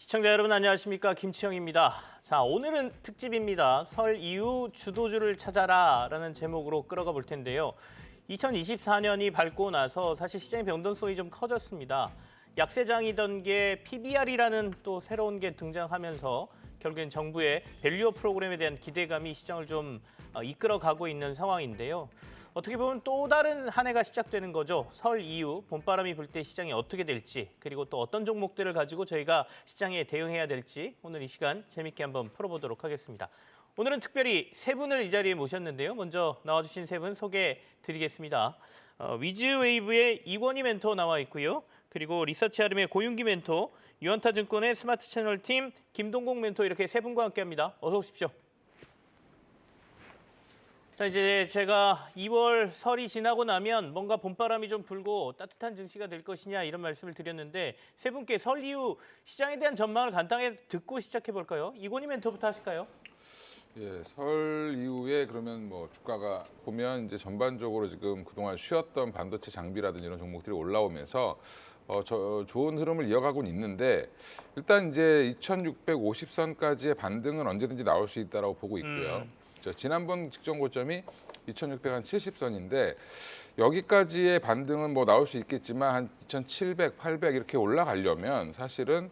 시청자 여러분 안녕하십니까, 김치영입니다. 자, 오늘은 특집입니다. 설 이후 주도주를 찾아라라는 제목으로 끌어가 볼 텐데요. 2024년이 밝고 나서 사실 시장의 변동성이 좀 커졌습니다. 약세장이던 게 PBR이라는 또 새로운 게 등장하면서 결국엔 정부의 밸류어 프로그램에 대한 기대감이 시장을 좀 이끌어가고 있는 상황인데요. 어떻게 보면 또 다른 한 해가 시작되는 거죠. 설 이후 봄바람이 불 때 시장이 어떻게 될지, 그리고 또 어떤 종목들을 가지고 저희가 시장에 대응해야 될지 오늘 이 시간 재밌게 한번 풀어보도록 하겠습니다. 오늘은 특별히 세 분을 이 자리에 모셨는데요. 먼저 나와주신 세 분 소개해 드리겠습니다. 위즈웨이브의 이권희 멘토 나와 있고요. 그리고 리서치아름의 고윤기 멘토, 유한타증권의 스마트 채널 팀 김동공 멘토, 이렇게 세 분과 함께합니다. 어서 오십시오. 자, 이제 제가 2월 설이 지나고 나면 뭔가 봄바람이 좀 불고 따뜻한 증시가 될 것이냐 이런 말씀을 드렸는데, 세 분께 설 이후 시장에 대한 전망을 간단하게 듣고 시작해 볼까요? 이권희 멘토부터 하실까요? 예, 설 이후에 그러면 뭐 주가가 보면 이제 전반적으로 지금 그동안 쉬었던 반도체 장비라든지 이런 종목들이 올라오면서 좋은 흐름을 이어가고는 있는데, 일단 이제 2650선까지의 반등은 언제든지 나올 수 있다라고 보고 있고요. 지난번 직전 고점이 2670선인데 여기까지의 반등은 뭐 나올 수 있겠지만 한 2700, 800 이렇게 올라가려면 사실은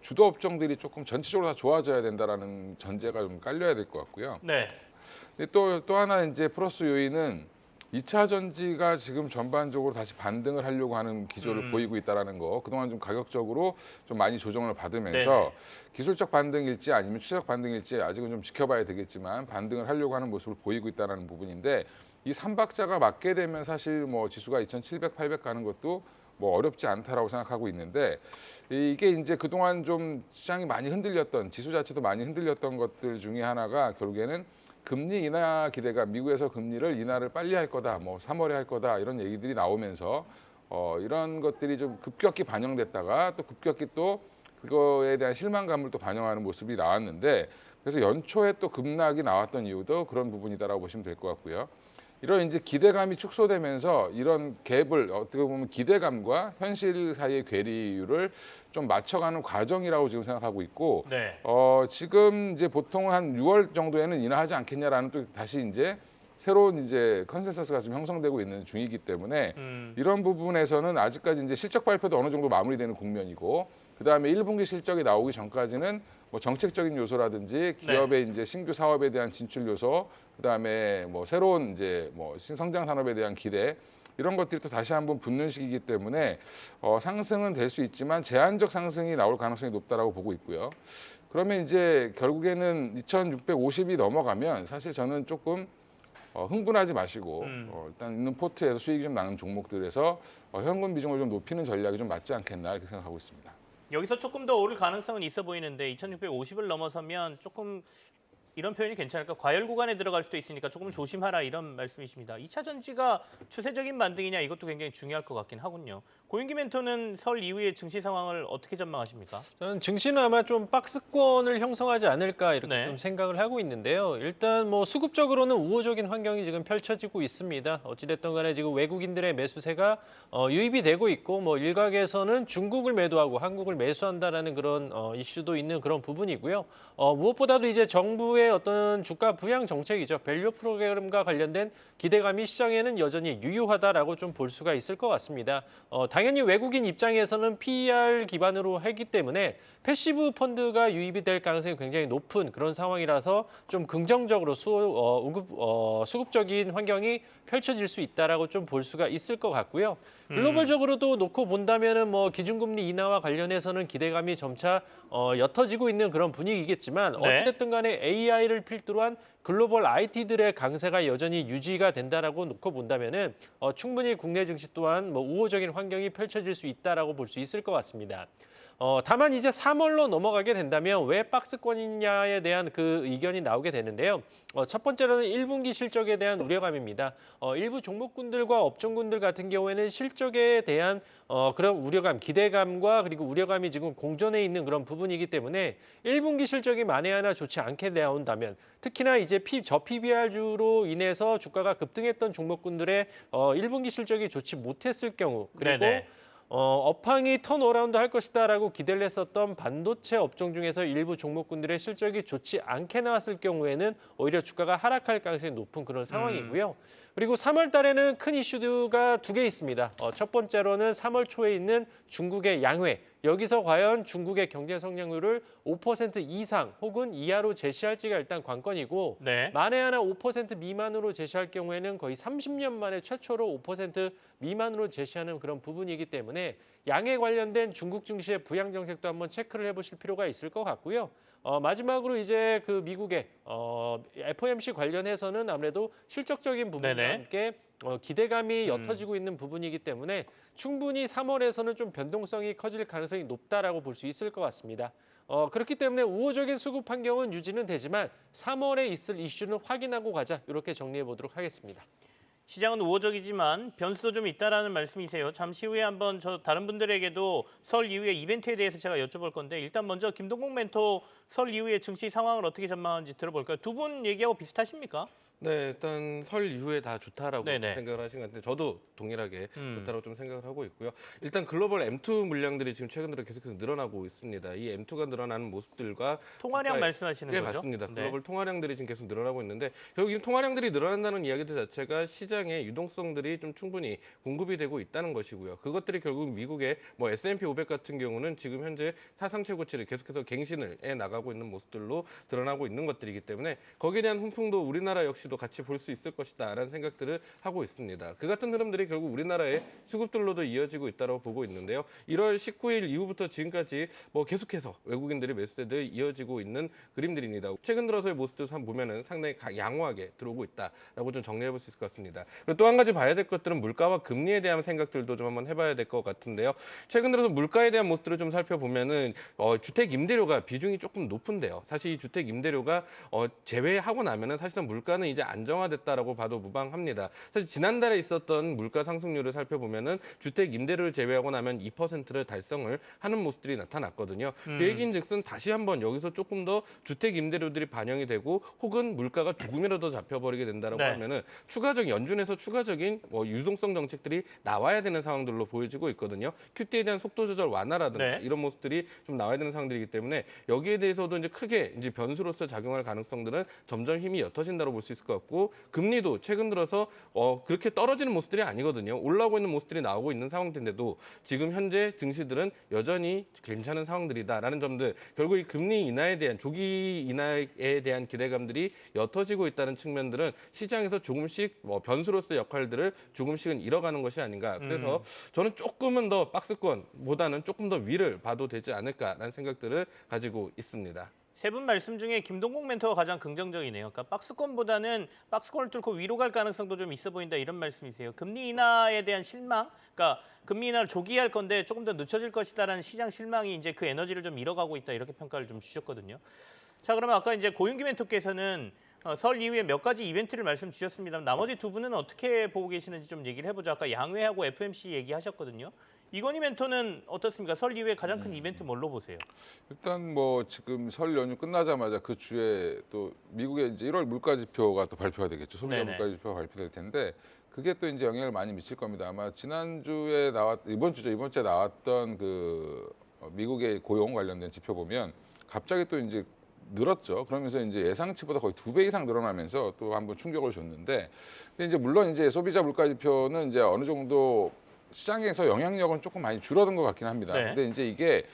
주도 업종들이 조금 전체적으로 다 좋아져야 된다라는 전제가 좀 깔려야 될 것 같고요. 네. 근데 또 하나 이제 플러스 요인은 2차 전지가 지금 전반적으로 다시 반등을 하려고 하는 기조를 보이고 있다는 거. 그동안 좀 가격적으로 좀 많이 조정을 받으면서 네네. 기술적 반등일지 아니면 추세적 반등일지 아직은 좀 지켜봐야 되겠지만 반등을 하려고 하는 모습을 보이고 있다는 부분인데, 이 3박자가 맞게 되면 사실 뭐 지수가 2700, 800 가는 것도 뭐 어렵지 않다라고 생각하고 있는데, 이게 이제 그동안 좀 시장이 많이 흔들렸던, 지수 자체도 많이 흔들렸던 것들 중에 하나가 결국에는 금리 인하 기대가, 미국에서 금리를 인하를 빨리 할 거다, 뭐 3월에 할 거다 이런 얘기들이 나오면서 이런 것들이 좀 급격히 반영됐다가 또 급격히 또 그거에 대한 실망감을 또 반영하는 모습이 나왔는데, 그래서 연초에 또 급락이 나왔던 이유도 그런 부분이다라고 보시면 될 것 같고요. 이런 이제 기대감이 축소되면서 이런 갭을, 어떻게 보면 기대감과 현실 사이의 괴리를 좀 맞춰가는 과정이라고 지금 생각하고 있고, 네. 지금 이제 보통 한 6월 정도에는 인하하지 않겠냐라는 또 다시 이제 새로운 이제 컨센서스가 좀 형성되고 있는 중이기 때문에 이런 부분에서는 아직까지 이제 실적 발표도 어느 정도 마무리되는 국면이고, 그다음에 1분기 실적이 나오기 전까지는 뭐 정책적인 요소라든지 기업의 이제 신규 사업에 대한 진출 요소, 그다음에 뭐 새로운 이제 뭐 신성장 산업에 대한 기대, 이런 것들이 또 다시 한번 붙는 시기이기 때문에 상승은 될 수 있지만 제한적 상승이 나올 가능성이 높다라고 보고 있고요. 그러면 이제 결국에는 2650이 넘어가면 사실 저는 조금 흥분하지 마시고 일단 있는 포트에서 수익이 좀 나는 종목들에서 현금 비중을 좀 높이는 전략이 좀 맞지 않겠나 이렇게 생각하고 있습니다. 여기서 조금 더 오를 가능성은 있어 보이는데 2650을 넘어서면 조금, 이런 표현이 괜찮을까? 과열 구간에 들어갈 수도 있으니까 조금 조심하라, 이런 말씀이십니다. 2차 전지가 추세적인 반등이냐, 이것도 굉장히 중요할 것 같긴 하군요. 고윤기 멘토는 설 이후의 증시 상황을 어떻게 전망하십니까? 저는 증시는 아마 좀 박스권을 형성하지 않을까 이렇게 네. 좀 생각을 하고 있는데요. 일단 뭐 수급적으로는 우호적인 환경이 지금 펼쳐지고 있습니다. 어찌됐든 간에 지금 외국인들의 매수세가 유입이 되고 있고, 뭐 일각에서는 중국을 매도하고 한국을 매수한다라는 그런 이슈도 있는 그런 부분이고요. 무엇보다도 이제 정부의 어떤 주가 부양 정책이죠. 밸류 프로그램과 관련된 기대감이 시장에는 여전히 유효하다라고 좀 볼 수가 있을 것 같습니다. 당연히 외국인 입장에서는 PER 기반으로 하기 때문에 패시브 펀드가 유입이 될 가능성이 굉장히 높은 그런 상황이라서 좀 긍정적으로 수급적인 환경이 펼쳐질 수 있다라고 좀 볼 수가 있을 것 같고요. 글로벌적으로도 놓고 본다면은 뭐 기준금리 인하와 관련해서는 기대감이 점차 옅어지고 있는 그런 분위기겠지만, 네. 어찌됐든 간에 AI를 필두로 한 글로벌 IT들의 강세가 여전히 유지가 된다라고 놓고 본다면은 충분히 국내 증시 또한 뭐 우호적인 환경이 펼쳐질 수 있다라고 볼 수 있을 것 같습니다. 다만 이제 3월로 넘어가게 된다면 왜 박스권이냐에 대한 그 의견이 나오게 되는데요. 첫 번째로는 1분기 실적에 대한 우려감입니다. 일부 종목군들과 업종군들 같은 경우에는 실적에 대한 그런 우려감, 기대감과 그리고 우려감이 지금 공존해 있는 그런 부분이기 때문에 1분기 실적이 만에 하나 좋지 않게 나온다면, 특히나 이제 PBR주로 인해서 주가가 급등했던 종목군들의 1분기 실적이 좋지 못했을 경우, 그리고 네네. 업황이 턴어라운드 할 것이다라고 기대를 했었던 반도체 업종 중에서 일부 종목군들의 실적이 좋지 않게 나왔을 경우에는 오히려 주가가 하락할 가능성이 높은 그런 상황이고요. 그리고 3월 달에는 큰 이슈가 두 개 있습니다. 첫 번째로는 3월 초에 있는 중국의 양회. 여기서 과연 중국의 경제 성장률을 5% 이상 혹은 이하로 제시할지가 일단 관건이고 네. 만에 하나 5% 미만으로 제시할 경우에는 거의 30년 만에 최초로 5% 미만으로 제시하는 그런 부분이기 때문에 양에 관련된 중국 증시의 부양 정책도 한번 체크를 해보실 필요가 있을 것 같고요. 마지막으로 이제 그 미국의 FOMC 관련해서는 아무래도 실적적인 부분과 네네. 함께 기대감이 옅어지고 있는 부분이기 때문에 충분히 3월에서는 좀 변동성이 커질 가능성이 높다라고 볼 수 있을 것 같습니다. 그렇기 때문에 우호적인 수급 환경은 유지는 되지만 3월에 있을 이슈는 확인하고 가자 이렇게 정리해 보도록 하겠습니다. 시장은 우호적이지만 변수도 좀 있다라는 말씀이세요. 잠시 후에 한번 저 다른 분들에게도 설 이후의 이벤트에 대해서 제가 여쭤볼 건데 일단 먼저 김동국 멘토 설 이후의 증시 상황을 어떻게 전망하는지 들어볼까요? 두 분 얘기하고 비슷하십니까? 네, 일단 설 이후에 다 좋다라고 네네. 생각을 하신 것 같은데 저도 동일하게 음. 좋다라고 좀 생각을 하고 있고요. 일단 글로벌 M2 물량들이 지금 최근 들어 계속해서 늘어나고 있습니다. 이 M2가 늘어나는 모습들과 통화량 주가의- 말씀하시는 네, 거죠? 맞습니다. 네. 글로벌 통화량들이 지금 계속 늘어나고 있는데 결국 이 통화량들이 늘어난다는 이야기들 자체가 시장의 유동성들이 좀 충분히 공급이 되고 있다는 것이고요. 그것들이 결국 미국의 뭐 S&P 500 같은 경우는 지금 현재 사상 최고치를 계속해서 갱신을 해 나가고 있는 모습들로 드러나고 있는 것들이기 때문에 거기에 대한 훈풍도 우리나라 역시도 같이 볼 수 있을 것이다라는 생각들을 하고 있습니다. 그 같은 흐름들이 결국 우리나라의 수급들로도 이어지고 있다고 보고 있는데요. 1월 19일 이후부터 지금까지 뭐 계속해서 외국인들이 매수세들 이어지고 있는 그림들입니다. 최근 들어서의 모습도 보면은 상당히 양호하게 들어오고 있다라고 좀 정리해 볼 수 있을 것 같습니다. 그리고 또 한 가지 봐야 될 것들은 물가와 금리에 대한 생각들도 좀 한번 해봐야 될 것 같은데요. 최근 들어서 물가에 대한 모습들을 좀 살펴보면은 주택 임대료가 비중이 조금 높은데요. 사실 이 주택 임대료가 제외하고 나면은 사실상 물가는 이제 안정화됐다라고 봐도 무방합니다. 사실 지난달에 있었던 물가 상승률을 살펴보면은 주택 임대료를 제외하고 나면 2%를 달성을 하는 모습들이 나타났거든요. 그 얘기인즉슨 다시 한번 여기서 조금 더 주택 임대료들이 반영이 되고 혹은 물가가 조금이라도 잡혀버리게 된다라고 네. 하면은 추가적인 연준에서 추가적인 유동성 정책들이 나와야 되는 상황들로 보여지고 있거든요. QT에 대한 속도 조절 완화라든가 네. 이런 모습들이 좀 나와야 되는 상황들이기 때문에 여기에 대해서도 이제 크게 이제 변수로서 작용할 가능성들은 점점 힘이 옅어진다고 볼 수 있을 것 같고 금리도 최근 들어서 그렇게 떨어지는 모습들이 아니거든요. 올라오고 있는 모습들이 나오고 있는 상황인데도 지금 현재 증시들은 여전히 괜찮은 상황들이다라는 점들 결국 이 금리 인하에 대한 조기 인하에 대한 기대감들이 옅어지고 있다는 측면들은 시장에서 조금씩 변수로서의 역할들을 조금씩은 잃어가는 것이 아닌가. 그래서 저는 조금은 더 박스권보다는 조금 더 위를 봐도 되지 않을까라는 생각들을 가지고 있습니다. 세 분 말씀 중에 김동국 멘토가 가장 긍정적이네요. 그러니까 박스권보다는 박스권을 뚫고 위로 갈 가능성도 좀 있어 보인다 이런 말씀이세요. 금리 인하에 대한 실망, 그러니까 금리 인하를 조기할 건데 조금 더 늦춰질 것이다라는 시장 실망이 이제 그 에너지를 좀 잃어가고 있다 이렇게 평가를 좀 주셨거든요. 자, 그러면 아까 이제 고윤기 멘토께서는 설 이후에 몇 가지 이벤트를 말씀 주셨습니다. 나머지 두 분은 어떻게 보고 계시는지 좀 얘기를 해보죠. 아까 양회하고 FMC 얘기하셨거든요. 이건희 멘토는 어떻습니까? 설 이후에 가장 큰 이벤트 뭘로 보세요? 일단 뭐 지금 설 연휴 끝나자마자 그 주에 또 미국의 이제 1월 물가 지표가 또 발표가 되겠죠. 소비자 네네. 물가 지표가 발표될 텐데 그게 또 이제 영향을 많이 미칠 겁니다. 아마 지난주에 이번 주에 나왔던 그 미국의 고용 관련된 지표 보면 갑자기 또 이제 늘었죠. 그러면서 이제 예상치보다 거의 2배 이상 늘어나면서 또 한번 충격을 줬는데 근데 이제 물론 이제 소비자 물가 지표는 이제 어느 정도 시장에서 영향력은 조금 많이 줄어든 것 같긴 합니다. 네. 근데 이제 이게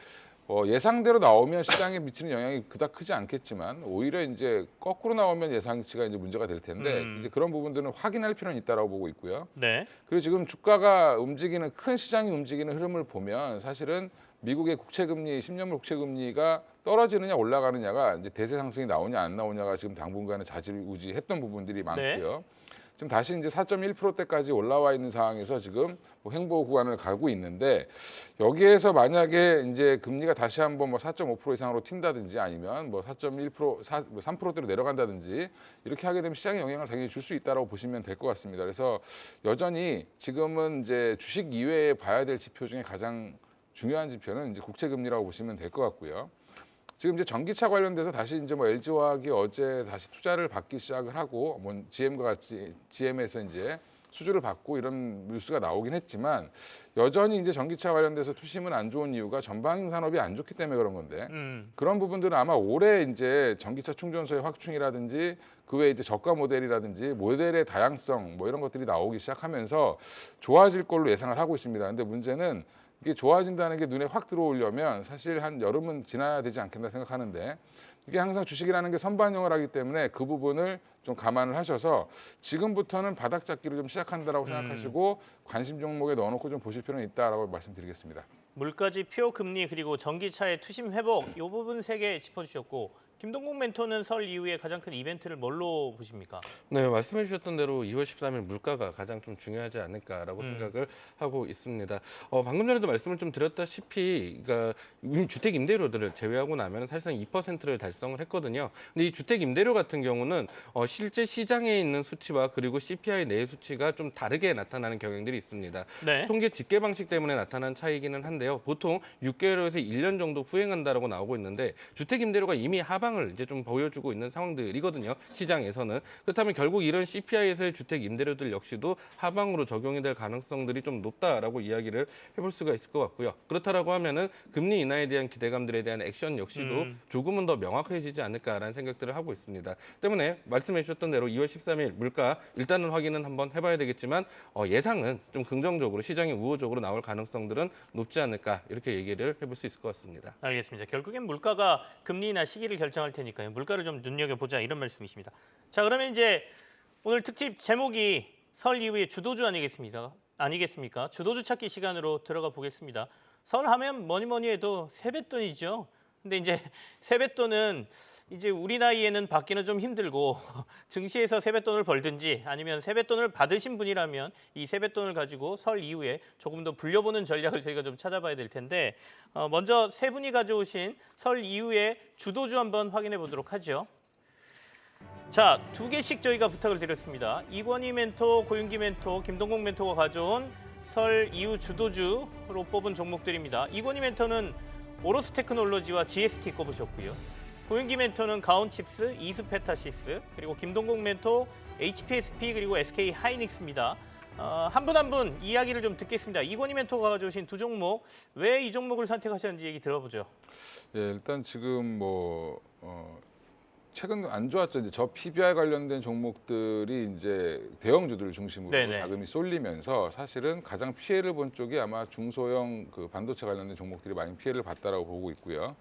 예상대로 나오면 시장에 미치는 영향이 그닥 크지 않겠지만 오히려 이제 거꾸로 나오면 예상치가 이제 문제가 될 텐데 이제 그런 부분들은 확인할 필요는 있다라고 보고 있고요. 네. 그리고 지금 주가가 움직이는 큰 시장이 움직이는 흐름을 보면 사실은 미국의 국채금리, 10년물 국채금리가 떨어지느냐 올라가느냐가 이제 대세 상승이 나오냐 안 나오냐가 지금 당분간은 좌지우지했던 부분들이 많고요. 지금 다시 이제 4.1%대까지 올라와 있는 상황에서 지금 뭐 횡보 구간을 가고 있는데 여기에서 만약에 이제 금리가 다시 한번 뭐 4.5% 이상으로 튄다든지 아니면 뭐 4.1%, 3%대로 내려간다든지 이렇게 하게 되면 시장에 영향을 당연히 줄 수 있다고 보시면 될 것 같습니다. 그래서 여전히 지금은 이제 주식 이외에 봐야 될 지표 중에 가장 중요한 지표는 이제 국채금리라고 보시면 될 것 같고요. 지금 이제 전기차 관련돼서 다시 이제 뭐 LG화학이 어제 다시 투자를 받기 시작을 하고 뭐 GM과 같이 GM에서 이제 수주를 받고 이런 뉴스가 나오긴 했지만 여전히 이제 전기차 관련돼서 투심은 안 좋은 이유가 전방 산업이 안 좋기 때문에 그런 건데 그런 부분들은 아마 올해 이제 전기차 충전소의 확충이라든지 그 외에 이제 저가 모델이라든지 모델의 다양성 뭐 이런 것들이 나오기 시작하면서 좋아질 걸로 예상을 하고 있습니다. 근데 문제는 이게 좋아진다는 게 눈에 확 들어오려면 사실 한 여름은 지나야 되지 않겠나 생각하는데 이게 항상 주식이라는 게 선반영을 하기 때문에 그 부분을 좀 감안을 하셔서 지금부터는 바닥 잡기를 좀 시작한다라고 생각하시고 관심 종목에 넣어놓고 좀 보실 필요는 있다라고 말씀드리겠습니다. 물가지, 표, 금리 그리고 전기차의 투심 회복 이 부분 세 개 짚어주셨고 김동국 멘토는 설 이후에 가장 큰 이벤트를 뭘로 보십니까? 네, 말씀해 주셨던 대로 2월 13일 물가가 가장 좀 중요하지 않을까라고 생각을 하고 있습니다. 방금 전에도 말씀을 좀 드렸다시피 그러니까 주택 임대료들을 제외하고 나면 사실상 2%를 달성을 했거든요. 근데 이 주택 임대료 같은 경우는 실제 시장에 있는 수치와 그리고 CPI 내 수치가 좀 다르게 나타나는 경향들이 있습니다. 네. 통계 집계 방식 때문에 나타난 차이기는 한데요. 보통 6개월에서 1년 정도 후행한다라고 나오고 있는데 주택 임대료가 이미 하방을 이제 좀 보여주고 있는 상황들이거든요. 시장에서는. 그렇다면 결국 이런 CPI에서의 주택 임대료들 역시도 하방으로 적용이 될 가능성들이 좀 높다라고 이야기를 해볼 수가 있을 것 같고요. 그렇다라고 하면은 금리 인하에 대한 기대감들에 대한 액션 역시도 조금은 더 명확해지지 않을까라는 생각들을 하고 있습니다. 때문에 말씀해 주셨던 대로 2월 13일 물가 일단은 확인은 한번 해봐야 되겠지만 예상은 좀 긍정적으로 시장이 우호적으로 나올 가능성들은 높지 않을까 이렇게 얘기를 해볼 수 있을 것 같습니다. 알겠습니다. 결국엔 물가가 금리나 시기를 결정할 테니까요. 물가를 좀 눈여겨보자 이런 말씀이십니다. 자, 그러면 이제 오늘 특집 제목이 설 이후의 주도주 아니겠습니까? 주도주 찾기 시간으로 들어가 보겠습니다. 설 하면 뭐니 해도 세뱃돈이죠. 근데 이제 세뱃돈은 이제 우리 나이에는 받기는 좀 힘들고 증시에서 세뱃돈을 벌든지 아니면 세뱃돈을 받으신 분이라면 이 세뱃돈을 가지고 설 이후에 조금 더 불려보는 전략을 저희가 좀 찾아봐야 될 텐데 먼저 세 분이 가져오신 설 이후에 주도주 한번 확인해 보도록 하죠. 자, 두 개씩 저희가 부탁을 드렸습니다. 이권희 멘토, 고윤기 멘토, 김동국 멘토가 가져온 설 이후 주도주로 뽑은 종목들입니다. 이권희 멘토는 오로스 테크놀로지와 GST 꼽으셨고요. 고윤기 멘토는 가온칩스, 이수페타시스, 그리고 김동국 멘토, HPSP 그리고 SK 하이닉스입니다. 한 분 한 분 이야기를 좀 듣겠습니다. 이권희 멘토가 가져오신 두 종목, 왜 이 종목을 선택하셨는지 얘기 들어보죠. 예, 일단 지금 최근 안 좋았죠. 이제 저 PBR 관련된 종목들이 이제 대형주들을 중심으로 네네. 자금이 쏠리면서 사실은 가장 피해를 본 쪽이 아마 중소형 그 반도체 관련된 종목들이 많이 피해를 봤다라고 보고 있고요.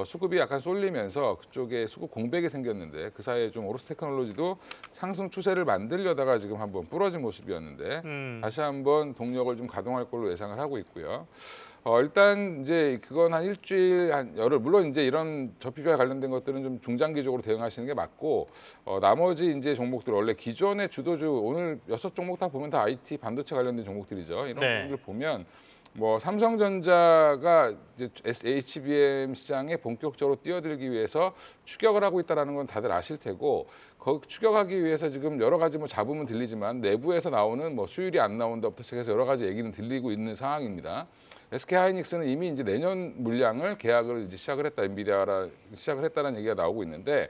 수급이 약간 쏠리면서 그쪽에 수급 공백이 생겼는데 그 사이에 좀 오로스 테크놀로지도 상승 추세를 만들려다가 지금 한번 부러진 모습이었는데 다시 한번 동력을 좀 가동할 걸로 예상을 하고 있고요. 일단 이제 그건 한 일주일, 한 열흘, 물론 이제 이런 저PBR 관련된 것들은 좀 중장기적으로 대응하시는 게 맞고, 나머지 이제 종목들 원래 기존의 주도주 오늘 6종목 다 보면 다 IT 반도체 관련된 종목들이죠. 이런 네. 종목들 보면 뭐 삼성전자가 이제 HBM 시장에 본격적으로 뛰어들기 위해서 추격을 하고 있다는 건 다들 아실 테고, 추격하기 위해서 지금 여러 가지 뭐 잡음은 들리지만 내부에서 나오는 뭐 수율이 안 나온다부터 시작해서 여러 가지 얘기는 들리고 있는 상황입니다. SK 하이닉스는 이미 이제 내년 물량을 계약을 이제 시작을 했다, 엔비디아라 시작을 했다는 얘기가 나오고 있는데,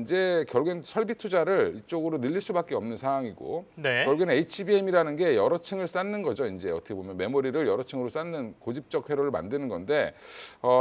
이제 결국엔 설비 투자를 이쪽으로 늘릴 수밖에 없는 상황이고, 네. 결국에는 HBM이라는 게 여러 층을 쌓는 거죠. 이제 어떻게 보면 메모리를 여러 층으로 쌓는 고집적 회로를 만드는 건데,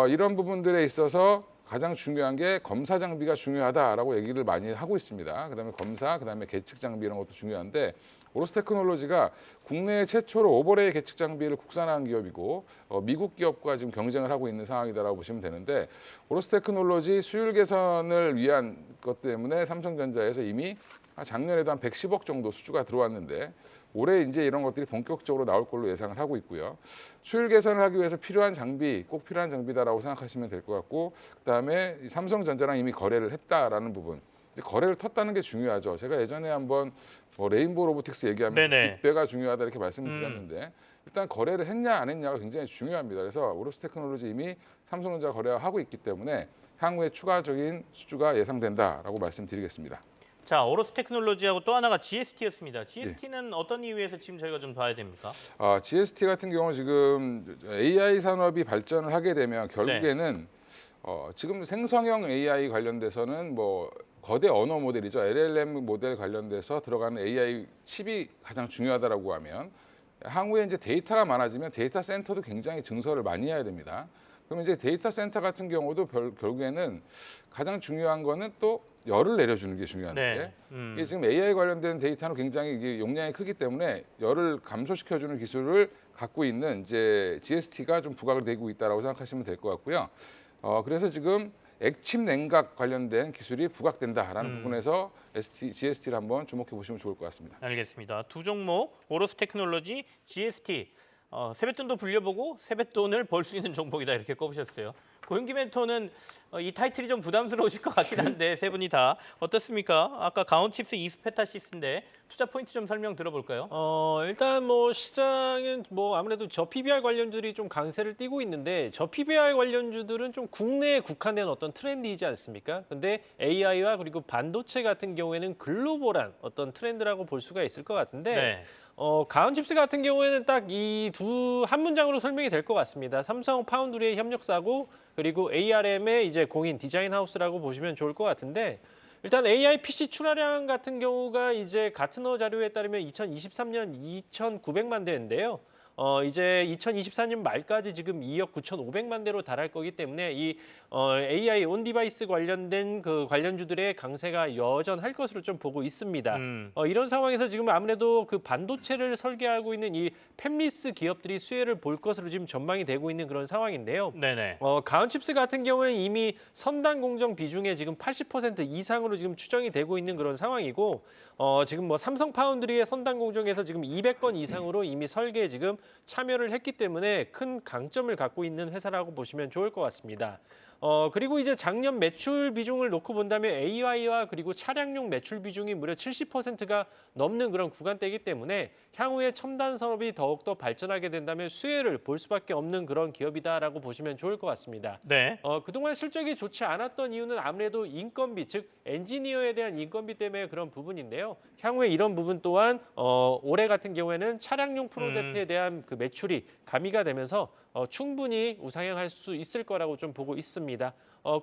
이런 부분들에 있어서 가장 중요한 게 검사 장비가 중요하다라고 얘기를 많이 하고 있습니다. 그다음에 검사, 그다음에 계측 장비 이런 것도 중요한데 오로스 테크놀로지가 국내 최초로 오버레이 계측 장비를 국산화한 기업이고 미국 기업과 지금 경쟁을 하고 있는 상황이다라고 보시면 되는데 오로스 테크놀로지 수율 개선을 위한 것 때문에 삼성전자에서 이미 작년에도 한 110억 정도 수주가 들어왔는데 올해 이제 이런 것들이 본격적으로 나올 걸로 예상을 하고 있고요. 수율 개선을 하기 위해서 필요한 장비, 꼭 필요한 장비다라고 생각하시면 될 것 같고, 그다음에 삼성전자랑 이미 거래를 했다라는 부분. 거래를 텄다는 게 중요하죠. 제가 예전에 한번 레인보우 로보틱스 얘기하면 빅배가 중요하다 이렇게 말씀을 드렸는데 일단 거래를 했냐 안 했냐가 굉장히 중요합니다. 그래서 오로스 테크놀로지 이미 삼성전자 거래하고 있기 때문에 향후에 추가적인 수주가 예상된다라고 말씀드리겠습니다. 자, 오로스 테크놀로지하고 또 하나가 GST였습니다. GST는 어떤 이유에서 지금 저희가 좀 봐야 됩니까? GST 같은 경우 지금 AI 산업이 발전을 하게 되면 결국에는 지금 생성형 AI 관련돼서는 뭐 거대 언어 모델이죠. LLM 모델 관련돼서 들어가는 AI 칩이 가장 중요하다라고 하면 향후에 이제 데이터가 많아지면 데이터 센터도 굉장히 증설을 많이 해야 됩니다. 그러면 이제 데이터 센터 같은 경우도 결국에는 가장 중요한 거는 또 열을 내려주는 게 중요한데 네. 이게 지금 AI 관련된 데이터는 굉장히 이게 용량이 크기 때문에 열을 감소시켜주는 기술을 갖고 있는 이제 GST가 좀 부각을 되고 있다라고 생각하시면 될 것 같고요. 그래서 지금 액침 냉각 관련된 기술이 부각된다라는 부분에서 GST를 한번 주목해 보시면 좋을 것 같습니다. 알겠습니다. 두 종목 오로스 테크놀로지, GST. 세뱃돈도 불려보고 세뱃돈을 벌 수 있는 종목이다 이렇게 꼽으셨어요. 고용기 멘토는 이 타이틀이 좀 부담스러우실 것 같긴 한데 세 분이 다 어떻습니까? 아까 가온칩스 이스페타시스인데 투자 포인트 좀 설명 들어볼까요? 일단 뭐 시장은 뭐 아무래도 저 PBR 관련주들이 좀 강세를 띠고 있는데 저 PBR 관련주들은 좀 국내에 국한된 어떤 트렌드이지 않습니까? 근데 AI와 그리고 반도체 같은 경우에는 글로벌한 어떤 트렌드라고 볼 수가 있을 것 같은데 네. 가온칩스 같은 경우에는 딱 이 한 문장으로 설명이 될 것 같습니다. 삼성 파운드리의 협력사고 그리고 ARM의 이제 공인 디자인 하우스라고 보시면 좋을 것 같은데 일단 AI PC 출하량 같은 경우가 이제 가트너 자료에 따르면 2023년 2,900만 대인데요. 이제 2024년 말까지 지금 2억 9,500만 대로 달할 거기 때문에 이 AI 온 디바이스 관련된 그 관련주들의 강세가 여전할 것으로 좀 보고 있습니다. 이런 상황에서 지금 아무래도 그 반도체를 설계하고 있는 이 팹리스 기업들이 수혜를 볼 것으로 지금 전망이 되고 있는 그런 상황인데요. 네네. 가온칩스 같은 경우는 이미 선단 공정 비중에 지금 80% 이상으로 지금 추정이 되고 있는 그런 상황이고 지금 뭐 삼성 파운드리의 선단 공정에서 지금 200건 이상으로 이미 설계에 지금 참여를 했기 때문에 큰 강점을 갖고 있는 회사라고 보시면 좋을 것 같습니다. 그리고 이제 작년 매출 비중을 놓고 본다면 AI와 그리고 차량용 매출 비중이 무려 70%가 넘는 그런 구간대이기 때문에 향후에 첨단 산업이 더욱더 발전하게 된다면 수혜를 볼 수밖에 없는 그런 기업이다라고 보시면 좋을 것 같습니다. 네. 그동안 실적이 좋지 않았던 이유는 아무래도 인건비, 즉 엔지니어에 대한 인건비 때문에 그런 부분인데요. 향후에 이런 부분 또한 올해 같은 경우에는 차량용 프로젝트에 대한 그 매출이 가미가 되면서 충분히 우상향할 수 있을 거라고 좀 보고 있습니다.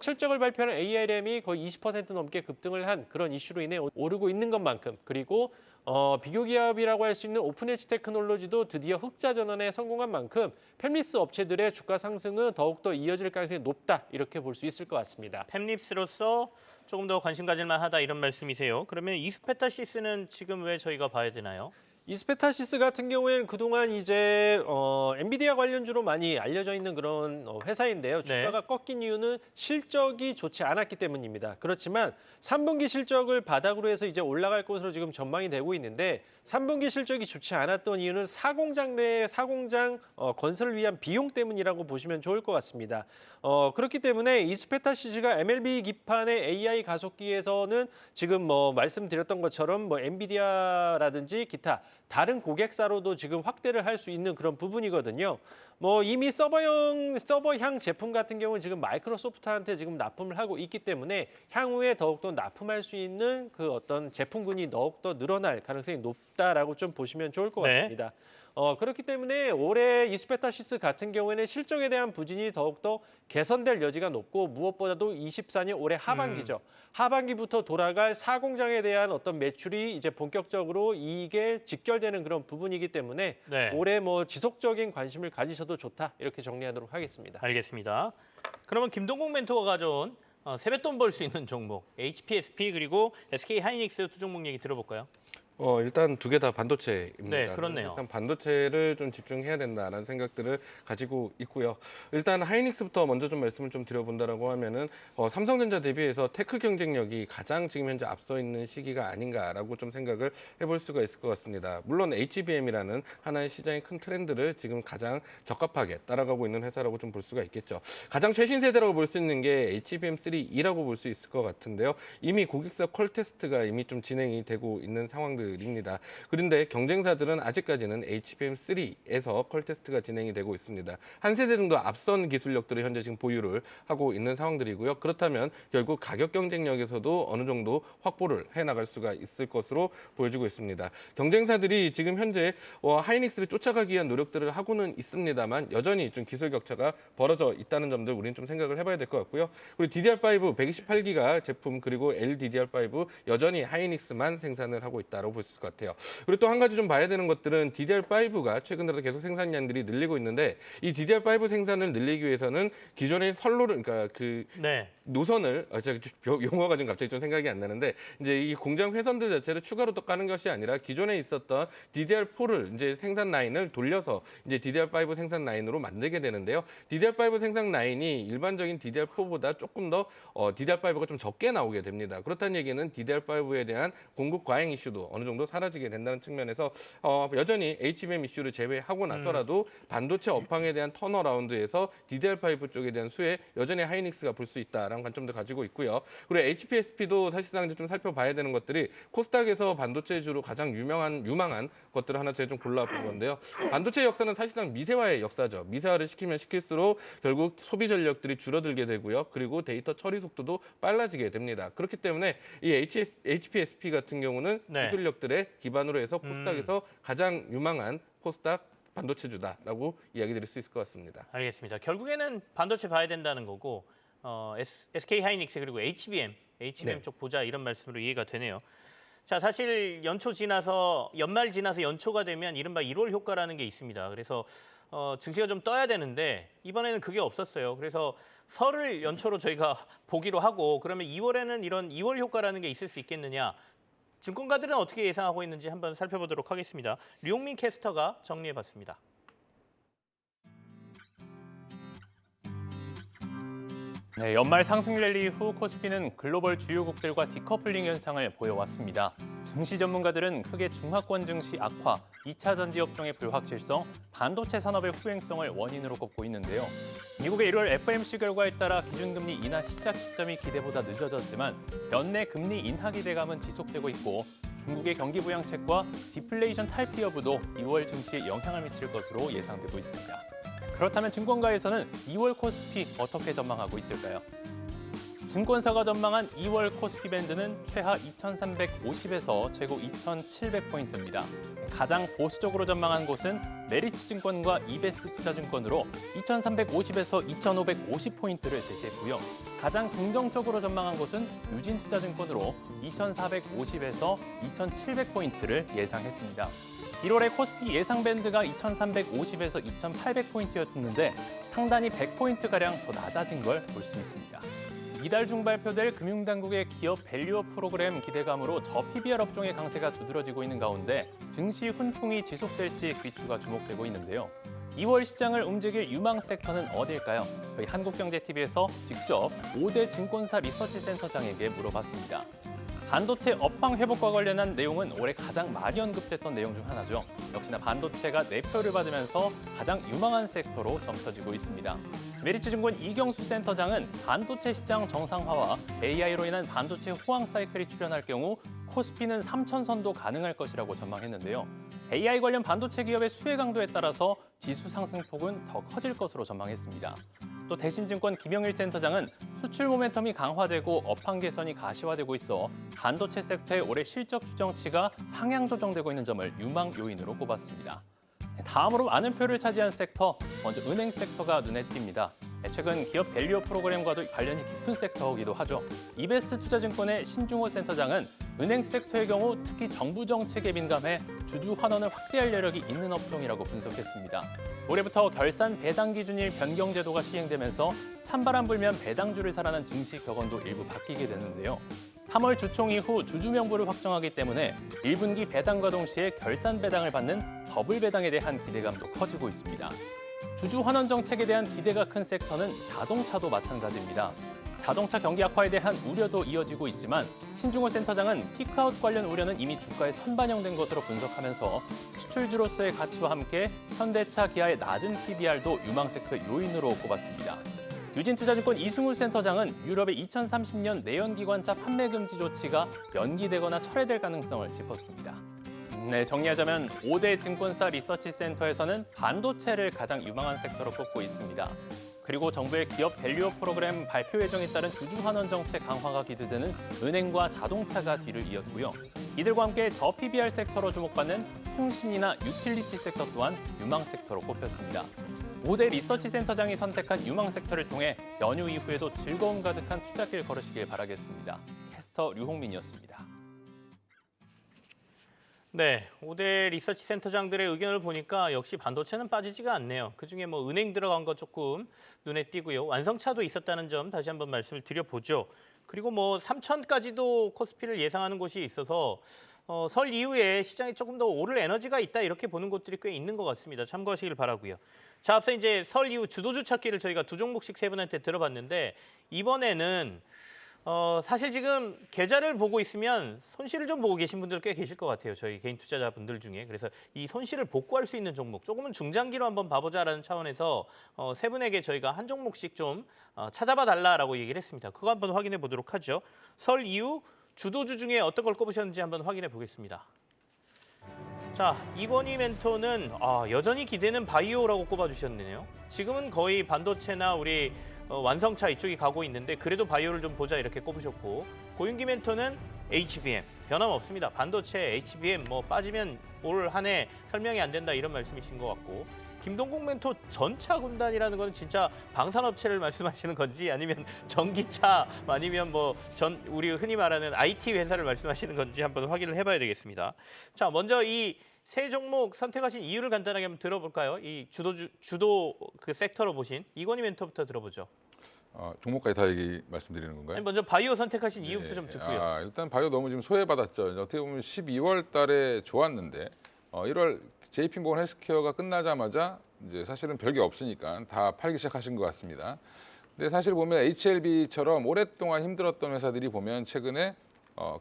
실적을 발표하는 ARM이 거의 20% 넘게 급등을 한 그런 이슈로 인해 오르고 있는 것만큼 그리고 비교 기업이라고 할 수 있는 오픈엣지 테크놀로지도 드디어 흑자 전환에 성공한 만큼 팹리스 업체들의 주가 상승은 더욱더 이어질 가능성이 높다 이렇게 볼 수 있을 것 같습니다. 팹립스로서 조금 더 관심 가질 만하다 이런 말씀이세요. 그러면 이스페타시스는 지금 왜 저희가 봐야 되나요? 이스페타시스 같은 경우에는 그동안 이제 엔비디아 관련주로 많이 알려져 있는 그런 회사인데요. 주가가 꺾인 이유는 실적이 좋지 않았기 때문입니다. 그렇지만 3분기 실적을 바닥으로 해서 이제 올라갈 것으로 지금 전망이 되고 있는데 3분기 실적이 좋지 않았던 이유는 사공장 내 사공장 건설을 위한 비용 때문이라고 보시면 좋을 것 같습니다. 그렇기 때문에 이스페타시스가 MLB 기판의 AI 가속기에서는 지금 뭐 말씀드렸던 것처럼 뭐 엔비디아라든지 기타 다른 고객사로도 지금 확대를 할 수 있는 그런 부분이거든요. 뭐 이미 서버향 제품 같은 경우는 지금 마이크로소프트한테 지금 납품을 하고 있기 때문에 향후에 더욱더 납품할 수 있는 그 어떤 제품군이 더욱더 늘어날 가능성이 높다라고 좀 보시면 좋을 것 같습니다. 그렇기 때문에 올해 이스페타시스 같은 경우에는 실적에 대한 부진이 더욱더 개선될 여지가 높고 무엇보다도 24년 올해 하반기죠. 하반기부터 돌아갈 사공장에 대한 어떤 매출이 이제 본격적으로 이익에 직결되는 그런 부분이기 때문에 올해 뭐 지속적인 관심을 가지셔도 좋다 이렇게 정리하도록 하겠습니다. 알겠습니다. 그러면 김동국 멘토가 가져온 세뱃돈 벌 수 있는 종목 HPSP 그리고 SK 하이닉스 두 종목 얘기 들어볼까요? 일단 두 개 다 반도체입니다. 네, 그렇네요. 일단 반도체를 좀 집중해야 된다라는 생각들을 가지고 있고요. 일단 하이닉스부터 먼저 좀 말씀을 좀 드려본다라고 하면은 삼성전자 대비해서 테크 경쟁력이 가장 지금 현재 앞서 있는 시기가 아닌가라고 좀 생각을 해볼 수가 있을 것 같습니다. 물론 HBM이라는 하나의 시장의 큰 트렌드를 지금 가장 적합하게 따라가고 있는 회사라고 좀 볼 수가 있겠죠. 가장 최신 세대라고 볼 수 있는 게 HBM3E라고 볼 수 있을 것 같은데요. 이미 고객사 퀄 테스트가 이미 좀 진행이 되고 있는 상황들. 상황들입니다. 그런데 경쟁사들은 아직까지는 HBM3에서 컬 테스트가 진행이 되고 있습니다. 한 세대 정도 앞선 기술력들을 현재 지금 보유를 하고 있는 상황들이고요. 그렇다면 결국 가격 경쟁력에서도 어느 정도 확보를 해나갈 수가 있을 것으로 보여지고 있습니다. 경쟁사들이 지금 현재 하이닉스를 쫓아가기 위한 노력들을 하고는 있습니다만 여전히 좀 기술 격차가 벌어져 있다는 점들 우리는 좀 생각을 해봐야 될 것 같고요. 그리고 DDR5 128기가 제품 그리고 LDDR5 여전히 하이닉스만 생산을 하고 있다고 볼 수 있을 것 같아요. 그리고 또 한 가지 좀 봐야 되는 것들은 DDR5가 최근 들어 계속 생산량들이 늘리고 있는데 이 DDR5 생산을 늘리기 위해서는 기존의 선로를 그러니까 그 네. 노선을 제가 용어가 좀 갑자기 좀 생각이 안 나는데 이제 이 공장 회선들 자체를 추가로 또 까는 것이 아니라 기존에 있었던 DDR4를 이제 생산 라인을 돌려서 이제 DDR5 생산 라인으로 만들게 되는데요. DDR5 생산 라인이 일반적인 DDR4보다 조금 더 DDR5가 좀 적게 나오게 됩니다. 그렇다는 얘기는 DDR5에 대한 공급 과잉 이슈도 어느 정도 사라지게 된다는 측면에서 여전히 HBM 이슈를 제외하고 나서라도 반도체 업황에 대한 턴어라운드에서 DDR5 쪽에 대한 수혜 여전히 하이닉스가 볼 수 있다라는 관점도 가지고 있고요. 그리고 HPSP도 사실상 이제 좀 살펴봐야 되는 것들이 코스닥에서 반도체주로 가장 유망한 것들을 하나 제가 좀 골라본 건데요. 반도체 역사는 사실상 미세화의 역사죠. 미세화를 시키면 시킬수록 결국 소비 전력들이 줄어들게 되고요. 그리고 데이터 처리 속도도 빨라지게 됩니다. 그렇기 때문에 이 HPSP 같은 경우는 네. 기술력들의 기반으로 해서 코스닥에서 가장 유망한 코스닥 반도체주다라고 이야기 드릴 수 있을 것 같습니다. 알겠습니다. 결국에는 반도체 봐야 된다는 거고 SK 하이닉스 그리고 HBM 네. 쪽 보자 이런 말씀으로 이해가 되네요. 자, 사실 연말 지나서 연초가 되면 이른바 1월 효과라는 게 있습니다. 그래서 증시가 좀 떠야 되는데 이번에는 그게 없었어요. 그래서 설을 연초로 저희가 보기로 하고 그러면 2월에는 이런 2월 효과라는 게 있을 수 있겠느냐. 증권가들은 어떻게 예상하고 있는지 한번 살펴보도록 하겠습니다. 류용민 캐스터가 정리해봤습니다. 네, 연말 상승 랠리 후 코스피는 글로벌 주요국들과 디커플링 현상을 보여왔습니다. 증시 전문가들은 크게 중하권 증시 악화, 2차 전지 업종의 불확실성, 반도체 산업의 후행성을 원인으로 꼽고 있는데요. 미국의 1월 FOMC 결과에 따라 기준금리 인하 시작 시점이 기대보다 늦어졌지만 연내 금리 인하 기대감은 지속되고 있고 중국의 경기 부양책과 디플레이션 탈피 여부도 2월 증시에 영향을 미칠 것으로 예상되고 있습니다. 그렇다면 증권가에서는 2월 코스피 어떻게 전망하고 있을까요? 증권사가 전망한 2월 코스피 밴드는 최하 2,350에서 최고 2,700포인트입니다. 가장 보수적으로 전망한 곳은 메리츠 증권과 이베스트 투자증권으로 2,350에서 2,550포인트를 제시했고요. 가장 긍정적으로 전망한 곳은 유진투자증권으로 2,450에서 2,700포인트를 예상했습니다. 1월의 코스피 예상 밴드가 2,350에서 2,800포인트였는데 상단이 100포인트가량 더 낮아진 걸 볼 수 있습니다. 이달 중 발표될 금융당국의 기업 밸류업 프로그램 기대감으로 저PBR 업종의 강세가 두드러지고 있는 가운데 증시 훈풍이 지속될지 귀추가 주목되고 있는데요. 2월 시장을 움직일 유망 섹터는 어딜까요? 저희 한국경제TV에서 직접 5대 증권사 리서치 센터장에게 물어봤습니다. 반도체 업황 회복과 관련한 내용은 올해 가장 많이 언급됐던 내용 중 하나죠. 역시나 반도체가 내표를 받으면서 가장 유망한 섹터로 점쳐지고 있습니다. 메리츠증권 이경수 센터장은 반도체 시장 정상화와 AI로 인한 반도체 호황 사이클이 출현할 경우 코스피는 3,000선도 가능할 것이라고 전망했는데요. AI 관련 반도체 기업의 수혜 강도에 따라서 지수 상승폭은 더 커질 것으로 전망했습니다. 또 대신증권 김영일 센터장은 수출 모멘텀이 강화되고 업황 개선이 가시화되고 있어 반도체 섹터의 올해 실적 추정치가 상향 조정되고 있는 점을 유망 요인으로 꼽았습니다. 다음으로 많은 표를 차지한 섹터, 먼저 은행 섹터가 눈에 띕니다. 최근 기업 밸류업 프로그램과도 관련이 깊은 섹터이기도 하죠. 이베스트 투자증권의 신중호 센터장은 은행 섹터의 경우 특히 정부 정책에 민감해 주주 환원을 확대할 여력이 있는 업종이라고 분석했습니다. 올해부터 결산 배당 기준일 변경 제도가 시행되면서 찬바람 불면 배당주를 사라는 증시 격언도 일부 바뀌게 됐는데요. 3월 주총 이후 주주 명부를 확정하기 때문에 1분기 배당과 동시에 결산 배당을 받는 더블 배당에 대한 기대감도 커지고 있습니다. 주주 환원 정책에 대한 기대가 큰 섹터는 자동차도 마찬가지입니다. 자동차 경기 악화에 대한 우려도 이어지고 있지만 신중호 센터장은 피크아웃 관련 우려는 이미 주가에 선반영된 것으로 분석하면서 수출주로서의 가치와 함께 현대차, 기아의 낮은 PBR도 유망 섹터 요인으로 꼽았습니다. 유진투자증권 이승우 센터장은 유럽의 2030년 내연기관차 판매 금지 조치가 연기되거나 철회될 가능성을 짚었습니다. 네, 정리하자면 5대 증권사 리서치 센터에서는 반도체를 가장 유망한 섹터로 꼽고 있습니다. 그리고 정부의 기업 밸류업 프로그램 발표 예정에 따른 주주 환원 정책 강화가 기대되는 은행과 자동차가 뒤를 이었고요. 이들과 함께 저PBR 섹터로 주목받는 통신이나 유틸리티 sek터 또한 유망 섹터로 꼽혔습니다. 5대 리서치 센터장이 선택한 유망 섹터를 통해 연휴 이후에도 즐거움 가득한 투자길 걸으시길 바라겠습니다. 캐스터 류홍민이었습니다. 네, 5대 리서치 센터장들의 의견을 보니까 역시 반도체는 빠지지가 않네요. 그중에 뭐 은행 들어간 거 조금 눈에 띄고요. 완성차도 있었다는 점 다시 한번 말씀을 드려보죠. 그리고 뭐 3천까지도 코스피를 예상하는 곳이 있어서 설 이후에 시장이 조금 더 오를 에너지가 있다 이렇게 보는 곳들이 꽤 있는 것 같습니다. 참고하시길 바라고요. 자, 앞서 이제 설 이후 주도주 찾기를 저희가 두 종목씩 세 분한테 들어봤는데 이번에는 사실 지금 계좌를 보고 있으면 손실을 좀 보고 계신 분들 꽤 계실 것 같아요. 저희 개인 투자자분들 중에. 그래서 이 손실을 복구할 수 있는 종목, 조금은 중장기로 한번 봐보자라는 차원에서 세 분에게 저희가 한 종목씩 좀 찾아봐 달라라고 얘기를 했습니다. 그거 한번 확인해 보도록 하죠. 설 이후 주도주 중에 어떤 걸 꼽으셨는지 한번 확인해 보겠습니다. 자, 이건희 멘토는 여전히 기대는 바이오라고 꼽아주셨네요. 지금은 거의 반도체나 우리 완성차 이쪽이 가고 있는데 그래도 바이오를 좀 보자 이렇게 꼽으셨고, 고윤기 멘토는 HBM 변함없습니다. 반도체 HBM 뭐 빠지면 올 한 해 설명이 안 된다 이런 말씀이신 것 같고, 김동국 멘토 전차 군단이라는 거는 진짜 방산업체를 말씀하시는 건지 아니면 전기차 아니면 뭐 우리 흔히 말하는 IT 회사를 말씀하시는 건지 한번 확인을 해봐야 되겠습니다. 자, 먼저 이 세 종목 선택하신 이유를 간단하게 한번 들어볼까요? 이 주도 그 섹터로 보신 이건희 멘토부터 들어보죠. 종목까지 다 얘기 말씀드리는 건가요? 아니, 먼저 바이오 선택하신 이유부터 좀 듣고요. 일단 바이오 너무 지금 소외받았죠. 어떻게 보면 12월 달에 좋았는데 1월 JP모건 헬스케어가 끝나자마자 이제 사실은 별게 없으니까 다 팔기 시작하신 것 같습니다. 근데 사실 보면 HLB처럼 오랫동안 힘들었던 회사들이 보면 최근에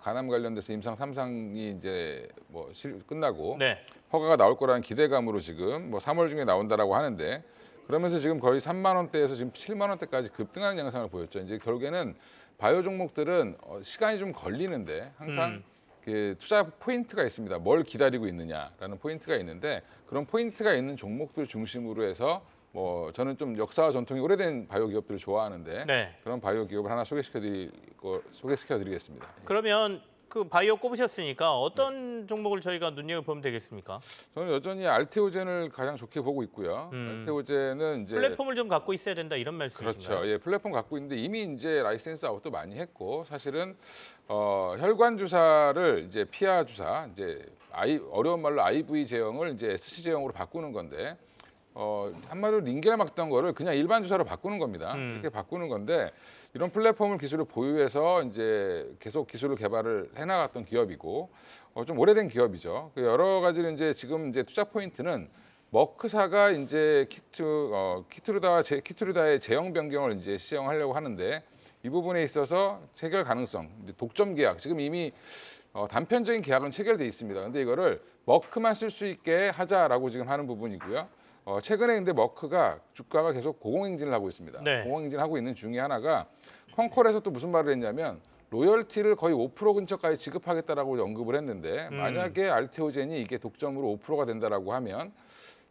간암 관련돼서 임상 3상이 이제 뭐 끝나고 네. 허가가 나올 거라는 기대감으로 지금 뭐 3월 중에 나온다라고 하는데, 그러면서 지금 거의 3만 원대에서 지금 7만 원대까지 급등하는 양상을 보였죠. 이제 결국에는 바이오 종목들은 시간이 좀 걸리는데 항상 그 투자 포인트가 있습니다. 뭘 기다리고 있느냐라는 포인트가 있는데, 그런 포인트가 있는 종목들 중심으로 해서 뭐 저는 좀 역사와 전통이 오래된 바이오 기업들을 좋아하는데 네. 그런 바이오 기업을 하나 소개시켜드리겠습니다. 그러면 그 바이오 꼽으셨으니까 어떤 종목을 저희가 눈여겨보면 되겠습니까? 저는 여전히 알테오젠을 가장 좋게 보고 있고요. 알테오젠은 이제 플랫폼을 좀 갖고 있어야 된다 이런 말씀이신가요? 그렇죠. 예, 플랫폼 갖고 있는데 이미 이제 라이센스 아웃도 많이 했고, 사실은 혈관 주사를 이제 피하 주사, 이제 어려운 말로 IV 제형을 이제 SC 제형으로 바꾸는 건데, 한마디로 링겔 막던 거를 그냥 일반 주사로 바꾸는 겁니다. 이렇게 바꾸는 건데, 이런 플랫폼을 기술을 보유해서 이제 계속 기술을 개발을 해나갔던 기업이고, 좀 오래된 기업이죠. 여러 가지를 이제 지금 이제 투자 포인트는 머크사가 이제 키투르다의 제형 변경을 이제 시행하려고 하는데, 이 부분에 있어서 체결 가능성, 이제 독점 계약, 지금 이미 단편적인 계약은 체결돼 있습니다. 근데 이거를 머크만 쓸 수 있게 하자라고 지금 하는 부분이고요. 최근에 근데 머크가 주가가 계속 고공행진을 하고 있습니다. 네. 고공행진하고 있는 중에 하나가, 컨콜에서 또 무슨 말을 했냐면 로열티를 거의 5% 근처까지 지급하겠다라고 언급을 했는데, 만약에 알테오젠이 이게 독점으로 5%가 된다라고 하면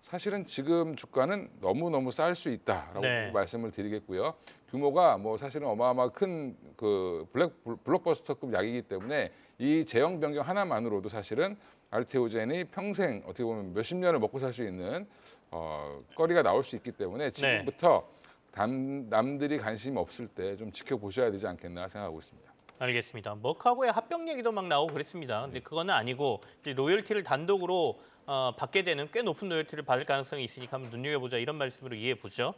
사실은 지금 주가는 너무너무 쌀 수 있다라고 네. 말씀을 드리겠고요. 규모가 뭐 사실은 어마어마한 큰 그 블록버스터급 약이기 때문에 이 제형 변경 하나만으로도 사실은 알테오젠이 평생 어떻게 보면 몇십 년을 먹고 살 수 있는 거리가 나올 수 있기 때문에 지금부터 남들이 관심이 없을 때 좀 지켜보셔야 되지 않겠나 생각하고 있습니다. 알겠습니다. 머크하고의 합병 얘기도 막 나오고 그랬습니다. 근데 그거는 아니고 이제 로열티를 단독으로 받게 되는 꽤 높은 로열티를 받을 가능성이 있으니까 한번 눈여겨보자 이런 말씀으로 이해해 보죠.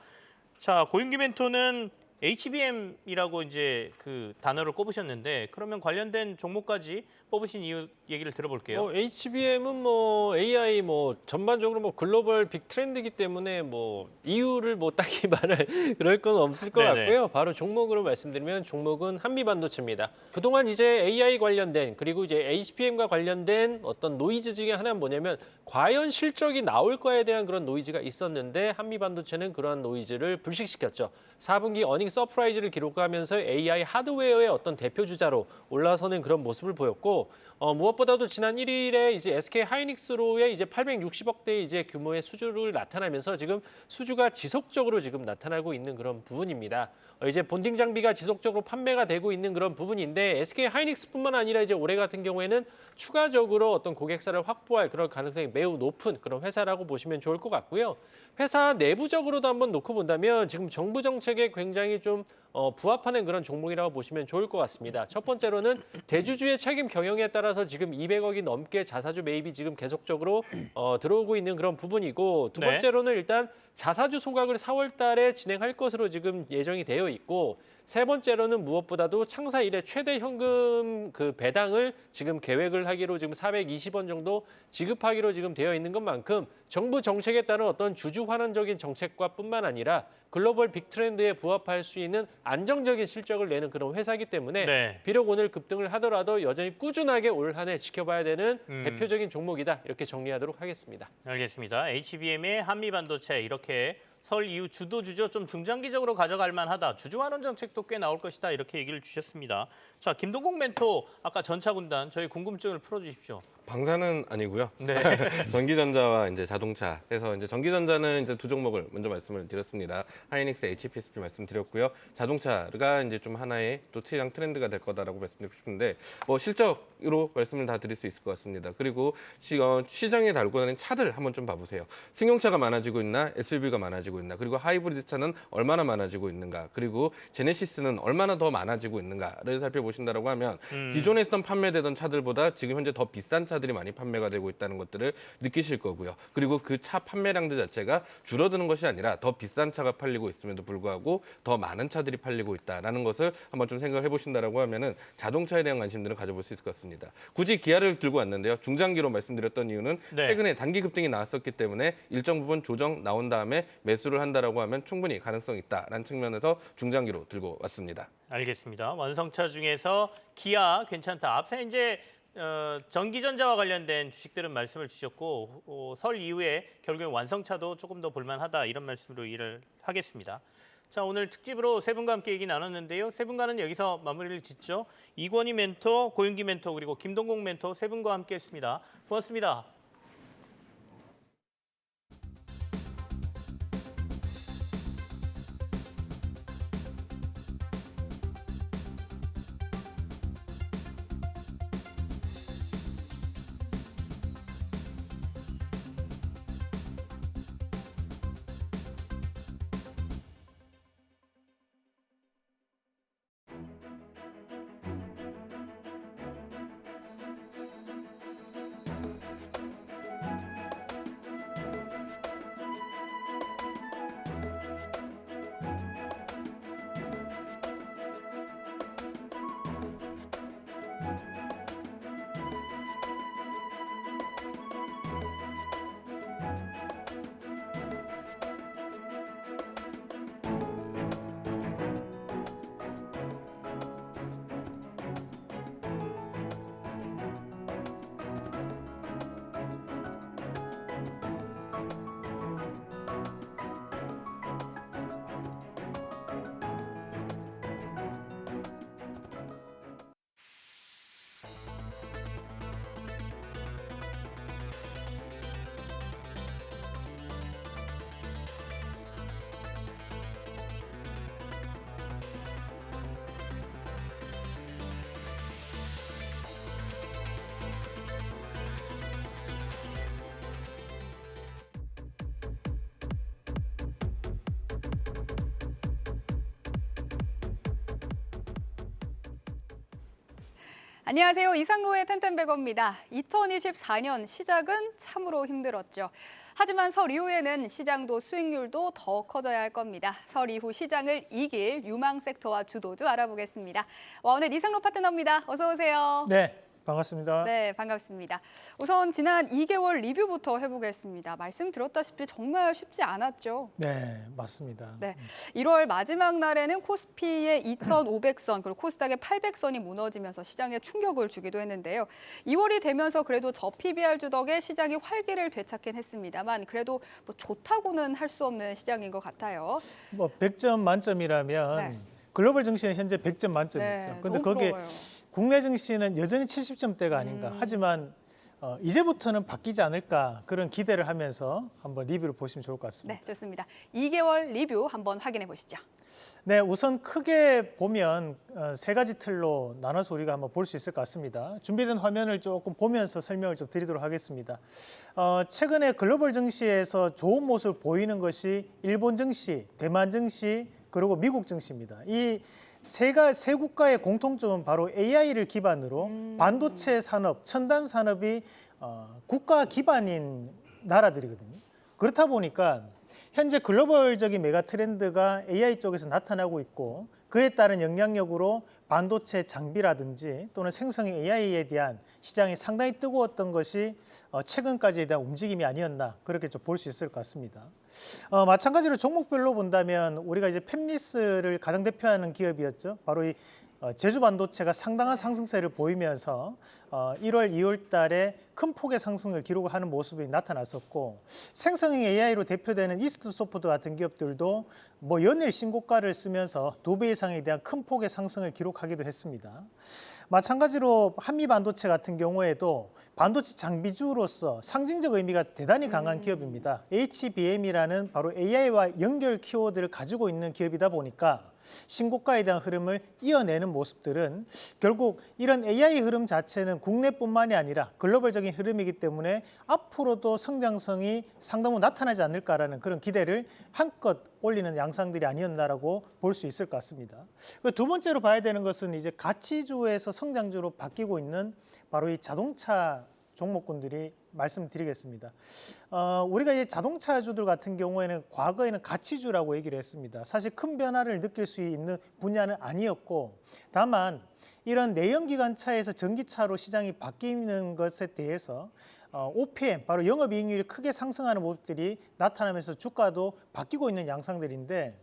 자, 고윤기 멘토는 HBM이라고 이제 그 단어를 꼽으셨는데, 그러면 관련된 종목까지 뽑으신 이유 얘기를 들어볼게요. HBM은 뭐 AI 뭐 전반적으로 뭐 글로벌 빅 트렌드이기 때문에 뭐 이유를 뭐 딱히 말할 그럴 건 없을 것 네네. 같고요. 바로 종목으로 말씀드리면 종목은 한미반도체입니다. 그동안 이제 AI 관련된 그리고 이제 HBM과 관련된 어떤 노이즈 중에 하나는 뭐냐면 과연 실적이 나올 거에 대한 그런 노이즈가 있었는데 한미반도체는 그러한 노이즈를 불식시켰죠. 4분기 어닝 서프라이즈를 기록하면서 AI 하드웨어의 어떤 대표 주자로 올라서는 그런 모습을 보였고 무엇보다도 지난 1일에 이제 SK 하이닉스로의 이제 860억대 이제 규모의 수주를 나타나면서 지금 수주가 지속적으로 지금 나타나고 있는 그런 부분입니다. 이제 본딩 장비가 지속적으로 판매가 되고 있는 그런 부분인데 SK 하이닉스뿐만 아니라 이제 올해 같은 경우에는 추가적으로 어떤 고객사를 확보할 그런 가능성이 매우 높은 그런 회사라고 보시면 좋을 것 같고요. 회사 내부적으로도 한번 놓고 본다면 지금 정부 정책에 굉장히 좀 부합하는 그런 종목이라고 보시면 좋을 것 같습니다. 첫 번째로는 대주주의 책임 경영에 따라서 지금 200억이 넘게 자사주 매입이 지금 계속적으로 들어오고 있는 그런 부분이고 두 네. 번째로는 일단 자사주 소각을 4월 달에 진행할 것으로 지금 예정이 되어 있고 세 번째로는 무엇보다도 창사 이래 최대 현금 그 배당을 지금 계획을 하기로 지금 420원 정도 지급하기로 지금 되어 있는 것만큼 정부 정책에 따른 어떤 주주 환원적인 정책과뿐만 아니라 글로벌 빅 트렌드에 부합할 수 있는 안정적인 실적을 내는 그런 회사이기 때문에 네. 비록 오늘 급등을 하더라도 여전히 꾸준하게 올 한 해 지켜봐야 되는 대표적인 종목이다 이렇게 정리하도록 하겠습니다. 알겠습니다. HBM의 한미반도체 이렇게 설 이후 주도주죠. 좀 중장기적으로 가져갈 만하다. 주주환원 정책도 꽤 나올 것이다. 이렇게 얘기를 주셨습니다. 자, 김동국 멘토 아까 전차군단 저희 궁금증을 풀어주십시오. 방사는 아니고요. 네. 전기전자와 이제 자동차 해서 이제 전기전자는 이제 두 종목을 먼저 말씀을 드렸습니다. 하이닉스, HPSP 말씀드렸고요. 자동차가 이제 좀 하나의 또 시장 트렌드가 될 거다라고 말씀드리고 싶은데 뭐 실적으로 말씀을 다 드릴 수 있을 것 같습니다. 그리고 시장에 달고 다니는 차들 한번 좀 봐보세요. 승용차가 많아지고 있나, SUV가 많아지고 있나, 그리고 하이브리드 차는 얼마나 많아지고 있는가, 그리고 제네시스는 얼마나 더 많아지고 있는가를 살펴보신다라고 하면 기존에 있던 판매되던 차들보다 지금 현재 더 비싼 차들이 많이 판매가 되고 있다는 것들을 느끼실 거고요. 그리고 그 차 판매량들 자체가 줄어드는 것이 아니라 더 비싼 차가 팔리고 있음에도 불구하고 더 많은 차들이 팔리고 있다라는 것을 한번 좀 생각을 해보신다라고 하면은 자동차에 대한 관심들은 가져볼 수 있을 것 같습니다. 굳이 기아를 들고 왔는데요. 중장기로 말씀드렸던 이유는 네. 최근에 단기 급등이 나왔었기 때문에 일정 부분 조정 나온 다음에 매수를 한다라고 하면 충분히 가능성이 있다라는 측면에서 중장기로 들고 왔습니다. 알겠습니다. 완성차 중에서 기아 괜찮다. 앞서 이제 전기전자와 관련된 주식들은 말씀을 주셨고 설 이후에 결국엔 완성차도 조금 더 볼만하다 이런 말씀으로 이해를 하겠습니다. 자, 오늘 특집으로 세 분과 함께 얘기 나눴는데요. 세 분과는 여기서 마무리를 짓죠. 이권희 멘토, 고윤기 멘토 그리고 김동국 멘토 세 분과 함께했습니다. 고맙습니다. 안녕하세요. 이상로의 텐텐베거입니다. 2024년 시작은 참으로 힘들었죠. 하지만 설 이후에는 시장도 수익률도 더 커져야 할 겁니다. 설 이후 시장을 이길 유망 섹터와 주도주 알아보겠습니다. 오늘 이상로 파트너입니다. 어서 오세요. 네, 반갑습니다. 네, 반갑습니다. 우선 지난 2개월 리뷰부터 해보겠습니다. 말씀 드렸다시피 정말 쉽지 않았죠. 네, 맞습니다. 네, 1월 마지막 날에는 코스피의 2,500선 그리고 코스닥의 800선이 무너지면서 시장에 충격을 주기도 했는데요. 2월이 되면서 그래도 저PBR 덕에 시장이 활기를 되찾긴 했습니다만 그래도 뭐 좋다고는 할 수 없는 시장인 것 같아요. 뭐 100점 만점이라면 네. 글로벌 증시는 현재 100점 만점이죠. 네, 그런데 너무 거기에 부러워요. 국내 증시는 여전히 70점대가 아닌가. 하지만 이제부터는 바뀌지 않을까 그런 기대를 하면서 한번 리뷰를 보시면 좋을 것 같습니다. 네, 좋습니다. 2개월 리뷰 한번 확인해 보시죠. 네, 우선 크게 보면 세 가지 틀로 나눠서 우리가 한번 볼 수 있을 것 같습니다. 준비된 화면을 조금 보면서 설명을 좀 드리도록 하겠습니다. 최근에 글로벌 증시에서 좋은 모습을 보이는 것이 일본 증시, 대만 증시, 그리고 미국 증시입니다. 이 세 국가의 공통점은 바로 AI를 기반으로 반도체 산업, 첨단 산업이 국가 기반인 나라들이거든요. 그렇다 보니까 현재 글로벌적인 메가 트렌드가 AI 쪽에서 나타나고 있고 그에 따른 영향력으로 반도체 장비라든지 또는 생성형 AI에 대한 시장이 상당히 뜨거웠던 것이 최근까지에 대한 움직임이 아니었나 그렇게 좀 볼 수 있을 것 같습니다. 마찬가지로 종목별로 본다면 우리가 이제 팹리스를 가장 대표하는 기업이었죠. 바로 이 제주 반도체가 상당한 상승세를 보이면서 1월, 2월 달에 큰 폭의 상승을 기록하는 모습이 나타났었고 생성형 AI로 대표되는 이스트 소프트 같은 기업들도 뭐 연일 신고가를 쓰면서 2배 이상에 대한 큰 폭의 상승을 기록하기도 했습니다. 마찬가지로 한미 반도체 같은 경우에도 반도체 장비주로서 상징적 의미가 대단히 강한 기업입니다. HBM이라는 바로 AI와 연결 키워드를 가지고 있는 기업이다 보니까 신고가에 대한 흐름을 이어내는 모습들은 결국 이런 AI 흐름 자체는 국내뿐만이 아니라 글로벌적인 흐름이기 때문에 앞으로도 성장성이 상당히 나타나지 않을까라는 그런 기대를 한껏 올리는 양상들이 아니었나라고 볼 수 있을 것 같습니다. 두 번째로 봐야 되는 것은 이제 가치주에서 성장주로 바뀌고 있는 바로 이 자동차 종목군들이 말씀드리겠습니다. 우리가 이제 자동차주들 같은 경우에는 과거에는 가치주라고 얘기를 했습니다. 사실 큰 변화를 느낄 수 있는 분야는 아니었고 다만 이런 내연기관차에서 전기차로 시장이 바뀌는 것에 대해서 OPM, 바로 영업이익률이 크게 상승하는 모습들이 나타나면서 주가도 바뀌고 있는 양상들인데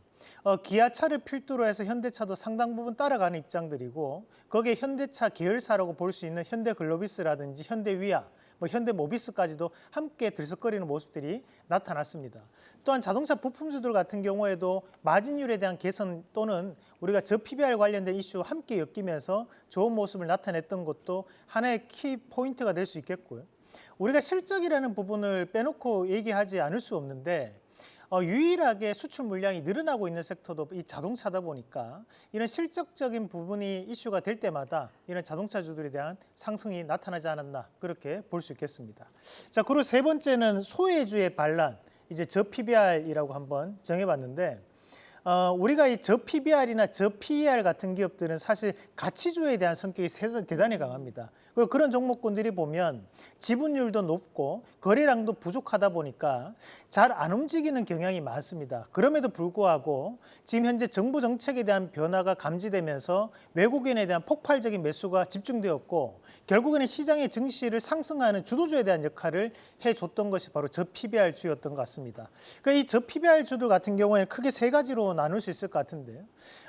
기아차를 필두로 해서 현대차도 상당 부분 따라가는 입장들이고 거기에 현대차 계열사라고 볼 수 있는 현대글로비스라든지 현대위아, 뭐 현대모비스까지도 함께 들썩거리는 모습들이 나타났습니다. 또한 자동차 부품주들 같은 경우에도 마진율에 대한 개선 또는 우리가 저PBR 관련된 이슈와 함께 엮이면서 좋은 모습을 나타냈던 것도 하나의 키 포인트가 될 수 있겠고요. 우리가 실적이라는 부분을 빼놓고 얘기하지 않을 수 없는데 유일하게 수출 물량이 늘어나고 있는 섹터도 이 자동차다 보니까 이런 실적적인 부분이 이슈가 될 때마다 이런 자동차주들에 대한 상승이 나타나지 않았나 그렇게 볼 수 있겠습니다. 자, 그리고 세 번째는 소외주의 반란, 이제 저PBR이라고 한번 정해봤는데 우리가 이 저PBR이나 저PER 같은 기업들은 사실 가치주에 대한 성격이 대단히 강합니다. 그리고 그런 종목군들이 보면 지분율도 높고 거래량도 부족하다 보니까 잘 안 움직이는 경향이 많습니다. 그럼에도 불구하고 지금 현재 정부 정책에 대한 변화가 감지되면서 외국인에 대한 폭발적인 매수가 집중되었고 결국에는 시장의 증시를 상승하는 주도주에 대한 역할을 해줬던 것이 바로 저PBR 주였던 것 같습니다. 그러니까 이 저PBR 주들 같은 경우에는 크게 세 가지로 나눌 수 있을 것 같은데요.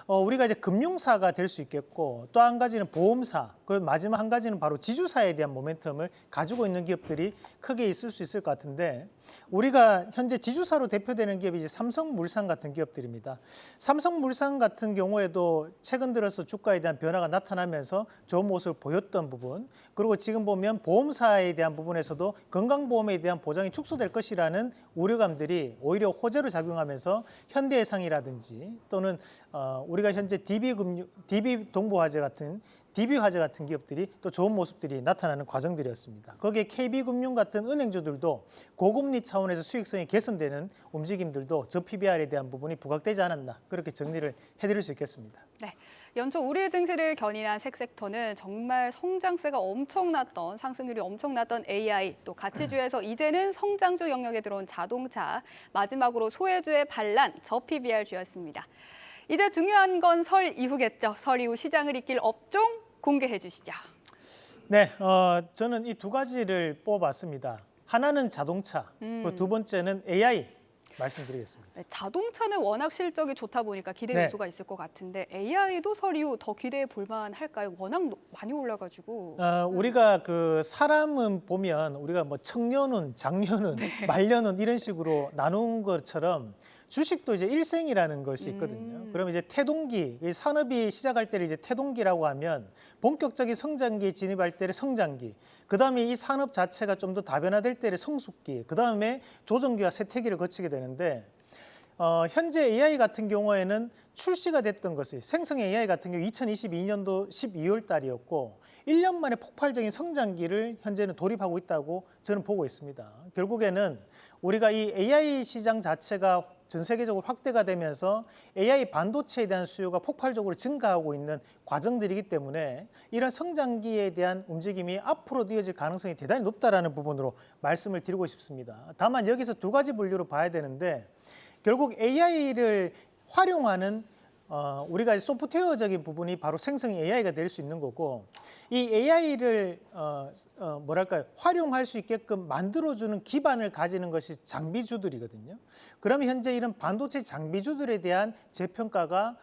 우리가 이제 금융사가 될 수 있겠고 또 한 가지는 보험사, 그리고 마지막 한 가지는 바로 지주사에 대한 모멘텀을 가지고 있는 기업들이 크게 있을 수 있을 것 같은데 우리가 현재 지주사로 대표되는 기업이 이제 삼성물산 같은 기업들입니다. 삼성물산 같은 경우에도 최근 들어서 주가에 대한 변화가 나타나면서 좋은 모습을 보였던 부분, 그리고 지금 보면 보험사에 대한 부분에서도 건강보험에 대한 보장이 축소될 것이라는 우려감들이 오히려 호재로 작용하면서 현대해상이라든지 또는 우리가 현재 DB동부화재 같은 DB화재 같은 기업들이 또 좋은 모습들이 나타나는 과정들이었습니다. 거기에 KB금융 같은 은행주들도 고금리 차원에서 수익성이 개선되는 움직임들도 저PBR에 대한 부분이 부각되지 않았나 그렇게 정리를 해드릴 수 있겠습니다. 네, 연초 우리 증시를 견인한 섹터는 정말 성장세가 엄청났던 상승률이 엄청났던 AI, 또 가치주에서 이제는 성장주 영역에 들어온 자동차, 마지막으로 소외주의 반란 저PBR주였습니다. 이제 중요한 건 설 이후겠죠. 설 이후 시장을 이끌 업종 공개해 주시죠. 네, 저는 이 두 가지를 뽑아봤습니다. 하나는 자동차, 그리고 두 번째는 AI 말씀드리겠습니다. 네, 자동차는 워낙 실적이 좋다 보니까 기대 네. 요소가 있을 것 같은데 AI도 설 이후 더 기대해 볼 만할까요? 워낙 많이 올라가지고. 우리가 그 사람은 보면 우리가 뭐 청년운, 장년운, 말년운 이런 식으로 나눈 것처럼 주식도 이제 일생이라는 것이 있거든요. 그러면 이제 태동기, 이 산업이 시작할 때를 이제 태동기라고 하면 본격적인 성장기에 진입할 때를 성장기, 그 다음에 이 산업 자체가 좀 더 다변화될 때를 성숙기, 그 다음에 조정기와 쇠퇴기를 거치게 되는데 현재 AI 같은 경우에는 출시가 됐던 것이 생성 AI 같은 경우 2022년도 12월 달이었고 1년 만에 폭발적인 성장기를 현재는 돌입하고 있다고 저는 보고 있습니다. 결국에는 우리가 이 AI 시장 자체가 전 세계적으로 확대가 되면서 AI 반도체에 대한 수요가 폭발적으로 증가하고 있는 과정들이기 때문에 이런 성장기에 대한 움직임이 앞으로도 이어질 가능성이 대단히 높다라는 부분으로 말씀을 드리고 싶습니다. 다만 여기서 두 가지 분류로 봐야 되는데 결국 AI를 활용하는 우리가 소프트웨어적인 부분이 바로 생성 AI가 될 수 있는 거고 이 AI를 활용할 수 있게끔 만들어주는 기반을 가지는 것이 장비주들이거든요. 그러면 현재 이런 반도체 장비주들에 대한 재평가가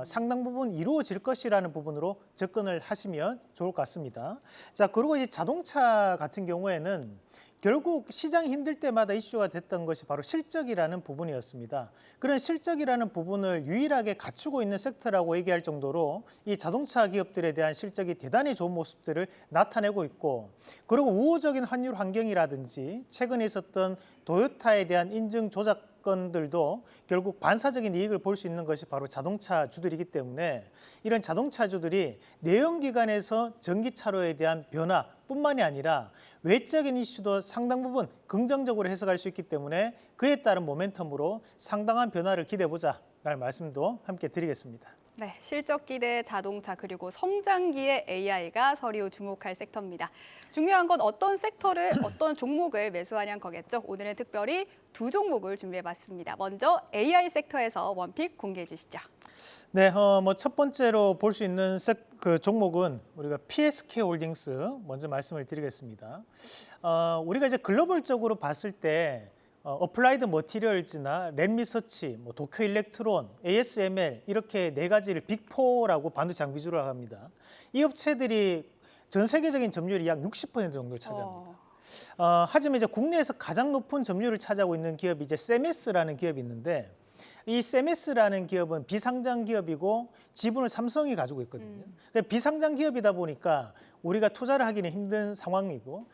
상당 부분 이루어질 것이라는 부분으로 접근을 하시면 좋을 것 같습니다. 자, 그리고 이 자동차 같은 경우에는 결국 시장이 힘들 때마다 이슈가 됐던 것이 바로 실적이라는 부분이었습니다. 그런 실적이라는 부분을 유일하게 갖추고 있는 섹터라고 얘기할 정도로 이 자동차 기업들에 대한 실적이 대단히 좋은 모습들을 나타내고 있고 그리고 우호적인 환율 환경이라든지 최근에 있었던 도요타에 대한 인증 조작 건들도 결국 반사적인 이익을 볼 수 있는 것이 바로 자동차주들이기 때문에 이런 자동차주들이 내연기관에서 전기차로에 대한 변화뿐만이 아니라 외적인 이슈도 상당 부분 긍정적으로 해석할 수 있기 때문에 그에 따른 모멘텀으로 상당한 변화를 기대해보자라는 말씀도 함께 드리겠습니다. 네, 실적 기대 자동차 그리고 성장기의 AI가 설 이후 주목할 섹터입니다. 중요한 건 어떤 섹터를 어떤 종목을 매수하냐는 거겠죠. 오늘은 특별히 두 종목을 준비해봤습니다. 먼저 AI 섹터에서 원픽 공개해 주시죠. 네, 첫 번째로 볼 수 있는 그 종목은 우리가 PSK홀딩스 먼저 말씀을 드리겠습니다. 우리가 이제 글로벌적으로 봤을 때 어플라이드 머티리얼즈나 랩리서치, 도쿄일렉트론, ASML 이렇게 네 가지를 빅4라고 반도체 장비주라고 합니다. 이 업체들이 전 세계적인 점유율이 약 60% 정도를 차지합니다. 하지만 이제 국내에서 가장 높은 점유율을 차지하고 있는 기업이 이제 세메스라는 기업이 있는데 이 세메스라는 기업은 비상장 기업이고 지분을 삼성이 가지고 있거든요. 그러니까 비상장 기업이다 보니까 우리가 투자를 하기는 힘든 상황이고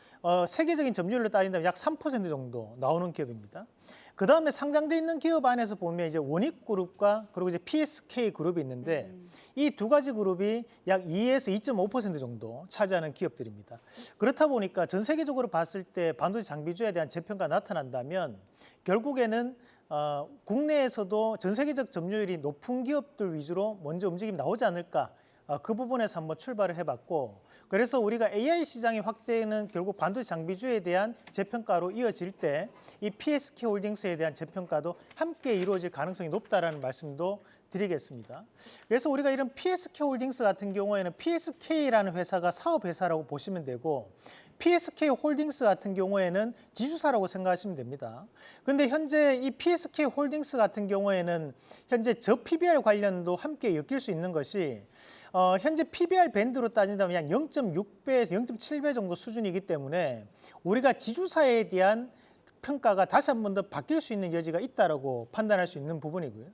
세계적인 점유율로 따진다면 약 3% 정도 나오는 기업입니다. 그 다음에 상장돼 있는 기업 안에서 보면 이제 원익그룹과 그리고 이제 PSK 그룹이 있는데 이 두 가지 그룹이 약 2에서 2.5% 정도 차지하는 기업들입니다. 그렇다 보니까 전 세계적으로 봤을 때 반도체 장비주에 대한 재평가가 나타난다면 결국에는 국내에서도 전 세계적 점유율이 높은 기업들 위주로 먼저 움직임이 나오지 않을까 그 부분에서 한번 출발을 해봤고 그래서 우리가 AI 시장의 확대는 결국 반도체 장비주에 대한 재평가로 이어질 때 이 PSK홀딩스에 대한 재평가도 함께 이루어질 가능성이 높다라는 말씀도 드리겠습니다. 그래서 우리가 이런 PSK홀딩스 같은 경우에는 PSK라는 회사가 사업회사라고 보시면 되고 PSK홀딩스 같은 경우에는 지주사라고 생각하시면 됩니다. 그런데 현재 이 PSK홀딩스 같은 경우에는 현재 저 PBR 관련도 함께 엮일 수 있는 것이 현재 PBR 밴드로 따진다면 약 0.6배에서 0.7배 정도 수준이기 때문에 우리가 지주사에 대한 평가가 다시 한 번 더 바뀔 수 있는 여지가 있다라고 판단할 수 있는 부분이고요.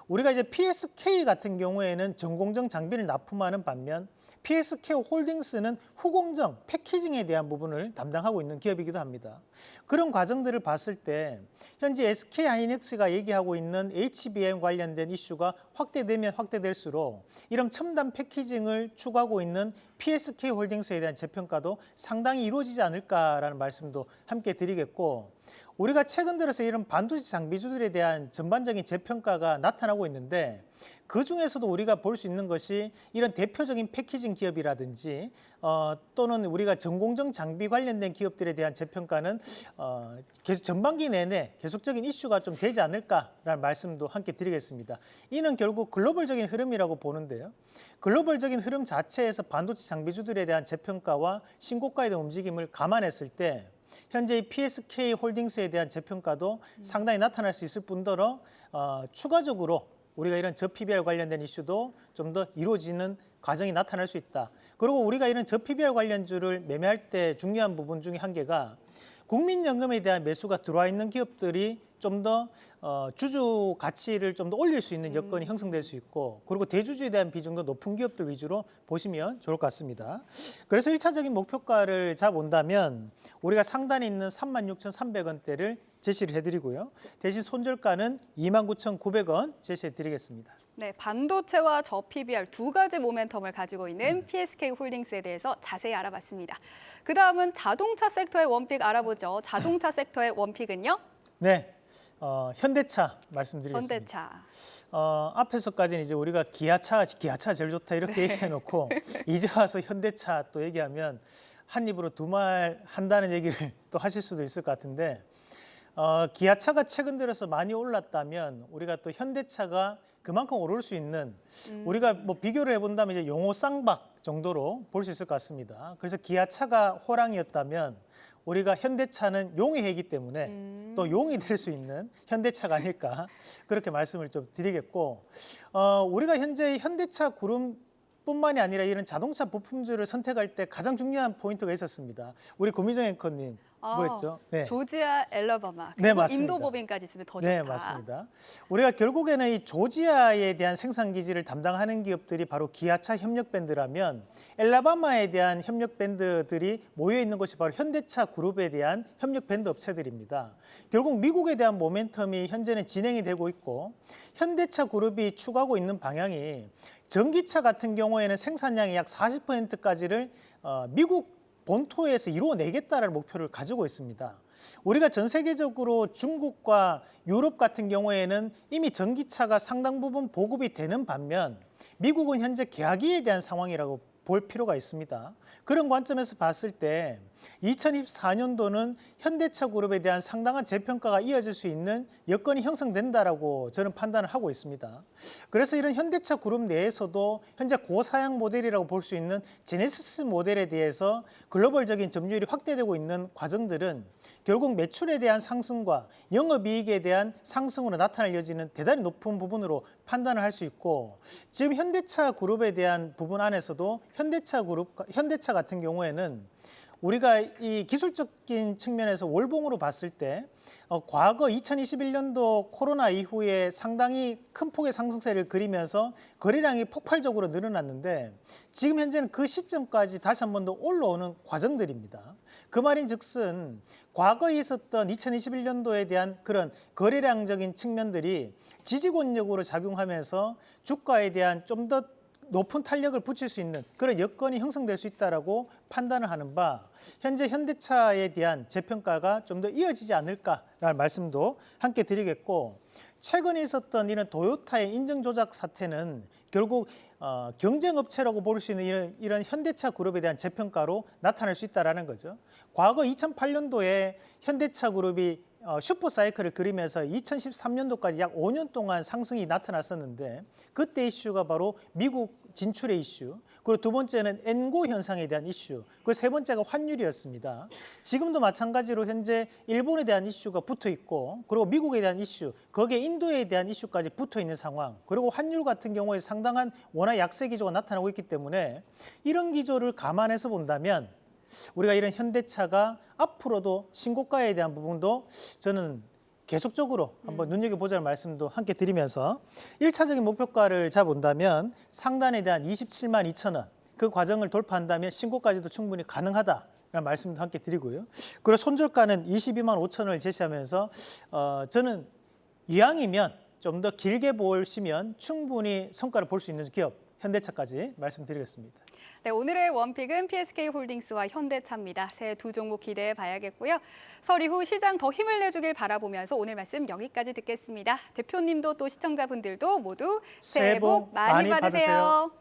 우리가 이제 PSK 같은 경우에는 전공정 장비를 납품하는 반면 PSK홀딩스는 후공정, 패키징에 대한 부분을 담당하고 있는 기업이기도 합니다. 그런 과정들을 봤을 때 현재 SK하이닉스가 얘기하고 있는 HBM 관련된 이슈가 확대되면 확대될수록 이런 첨단 패키징을 추구하고 있는 PSK홀딩스에 대한 재평가도 상당히 이루어지지 않을까라는 말씀도 함께 드리겠고 우리가 최근 들어서 이런 반도체 장비주들에 대한 전반적인 재평가가 나타나고 있는데 그 중에서도 우리가 볼 수 있는 것이 이런 대표적인 패키징 기업이라든지 또는 우리가 전공정 장비 관련된 기업들에 대한 재평가는 계속 전반기 내내 계속적인 이슈가 좀 되지 않을까라는 말씀도 함께 드리겠습니다. 이는 결국 글로벌적인 흐름이라고 보는데요. 글로벌적인 흐름 자체에서 반도체 장비주들에 대한 재평가와 신고가에 대한 움직임을 감안했을 때 현재 이 PSK 홀딩스에 대한 재평가도 상당히 나타날 수 있을 뿐더러 추가적으로 우리가 이런 저PBR 관련된 이슈도 좀 더 이루어지는 과정이 나타날 수 있다. 그리고 우리가 이런 저PBR 관련주를 매매할 때 중요한 부분 중에 한 개가 국민연금에 대한 매수가 들어와 있는 기업들이 좀 더 주주 가치를 좀 더 올릴 수 있는 여건이 형성될 수 있고, 그리고 대주주에 대한 비중도 높은 기업들 위주로 보시면 좋을 것 같습니다. 그래서 1차적인 목표가를 잡아본다면 우리가 상단에 있는 36,300원대를 제시를 해드리고요. 대신 손절가는 29,900원 제시해드리겠습니다. 네, 반도체와 저PBR 두 가지 모멘텀을 가지고 있는 PSK 홀딩스에 대해서 자세히 알아봤습니다. 그 다음은 자동차 섹터의 원픽 알아보죠. 자동차 섹터의 원픽은요? 네, 현대차 말씀드리겠습니다. 현대차. 앞에서까지는 이제 우리가 기아차가 제일 좋다 이렇게 얘기해놓고 이제 와서 현대차 또 얘기하면 한 입으로 두 말 한다는 얘기를 또 하실 수도 있을 것 같은데, 기아차가 최근 들어서 많이 올랐다면 우리가 또 현대차가 그만큼 오를 수 있는, 우리가 뭐 비교를 해본다면 이제 용호 쌍박 정도로 볼 수 있을 것 같습니다. 그래서 기아차가 호랑이였다면 우리가 현대차는 용의 해이기 때문에 또 용이 될 수 있는 현대차가 아닐까, 그렇게 말씀을 좀 드리겠고, 우리가 현재 현대차 그룹뿐만이 아니라 이런 자동차 부품주를 선택할 때 가장 중요한 포인트가 있었습니다. 우리 고미정 앵커님 뭐였죠? 네. 조지아, 엘라바마, 네, 그리고 맞습니다. 인도 법인까지 있으면 더 좋다. 네, 맞습니다. 우리가 결국에는 이 조지아에 대한 생산 기지를 담당하는 기업들이 바로 기아차 협력 밴드라면, 엘라바마에 대한 협력 밴드들이 모여 있는 것이 바로 현대차 그룹에 대한 협력 밴드 업체들입니다. 결국 미국에 대한 모멘텀이 현재는 진행이 되고 있고, 현대차 그룹이 추구하고 있는 방향이 전기차 같은 경우에는 생산량의 약 40%까지를 미국 본토에서 이루어내겠다는 목표를 가지고 있습니다. 우리가 전 세계적으로 중국과 유럽 같은 경우에는 이미 전기차가 상당 부분 보급이 되는 반면 미국은 현재 계약기에 대한 상황이라고 볼 필요가 있습니다. 그런 관점에서 봤을 때 2024년도는 현대차 그룹에 대한 상당한 재평가가 이어질 수 있는 여건이 형성된다라고 저는 판단을 하고 있습니다. 그래서 이런 현대차 그룹 내에서도 현재 고사양 모델이라고 볼 수 있는 제네시스 모델에 대해서 글로벌적인 점유율이 확대되고 있는 과정들은 결국 매출에 대한 상승과 영업이익에 대한 상승으로 나타날 여지는 대단히 높은 부분으로 판단을 할 수 있고, 지금 현대차 그룹에 대한 부분 안에서도 현대차 같은 경우에는 우리가 이 기술적인 측면에서 월봉으로 봤을 때 과거 2021년도 코로나 이후에 상당히 큰 폭의 상승세를 그리면서 거래량이 폭발적으로 늘어났는데, 지금 현재는 그 시점까지 다시 한 번 더 올라오는 과정들입니다. 그 말인즉슨 과거에 있었던 2021년도에 대한 그런 거래량적인 측면들이 지지권력으로 작용하면서 주가에 대한 좀 더 높은 탄력을 붙일 수 있는 그런 여건이 형성될 수 있다라고 판단을 하는 바, 현재 현대차에 대한 재평가가 좀 더 이어지지 않을까라는 말씀도 함께 드리겠고, 최근에 있었던 이런 도요타의 인증 조작 사태는 결국 경쟁업체라고 볼 수 있는 이런 현대차 그룹에 대한 재평가로 나타날 수 있다는 거죠. 과거 2008년도에 현대차 그룹이 슈퍼사이클을 그리면서 2013년도까지 약 5년 동안 상승이 나타났었는데, 그때 이슈가 바로 미국 진출의 이슈, 그리고 두 번째는 엔고 현상에 대한 이슈, 그리고 세 번째가 환율이었습니다. 지금도 마찬가지로 현재 일본에 대한 이슈가 붙어 있고, 그리고 미국에 대한 이슈, 거기에 인도에 대한 이슈까지 붙어 있는 상황, 그리고 환율 같은 경우에 상당한 원화 약세 기조가 나타나고 있기 때문에 이런 기조를 감안해서 본다면 우리가 이런 현대차가 앞으로도 신고가에 대한 부분도 저는 계속적으로 한번 눈여겨보자는 말씀도 함께 드리면서 1차적인 목표가를 잡아본다면 상단에 대한 27만 2천 원, 그 과정을 돌파한다면 신고까지도 충분히 가능하다라는 말씀도 함께 드리고요. 그리고 손절가는 22만 5천 원을 제시하면서 저는 이왕이면 좀 더 길게 보시면 충분히 성과를 볼 수 있는 기업 현대차까지 말씀드리겠습니다. 네, 오늘의 원픽은 PSK홀딩스와 현대차입니다. 새해 두 종목 기대해 봐야겠고요. 설 이후 시장 더 힘을 내주길 바라보면서 오늘 말씀 여기까지 듣겠습니다. 대표님도 또 시청자분들도 모두 새해 복 많이 받으세요.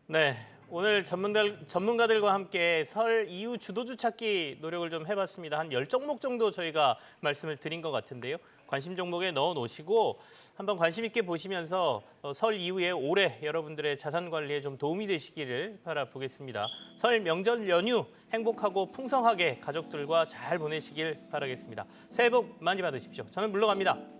네, 오늘 전문가들과 함께 설 이후 주도주 찾기 노력을 좀 해봤습니다. 한 10종목 정도 저희가 말씀을 드린 것 같은데요. 관심 종목에 넣어 놓으시고 한번 관심 있게 보시면서 설 이후에 올해 여러분들의 자산 관리에 좀 도움이 되시기를 바라보겠습니다. 설 명절 연휴 행복하고 풍성하게 가족들과 잘 보내시길 바라겠습니다. 새해 복 많이 받으십시오. 저는 물러갑니다.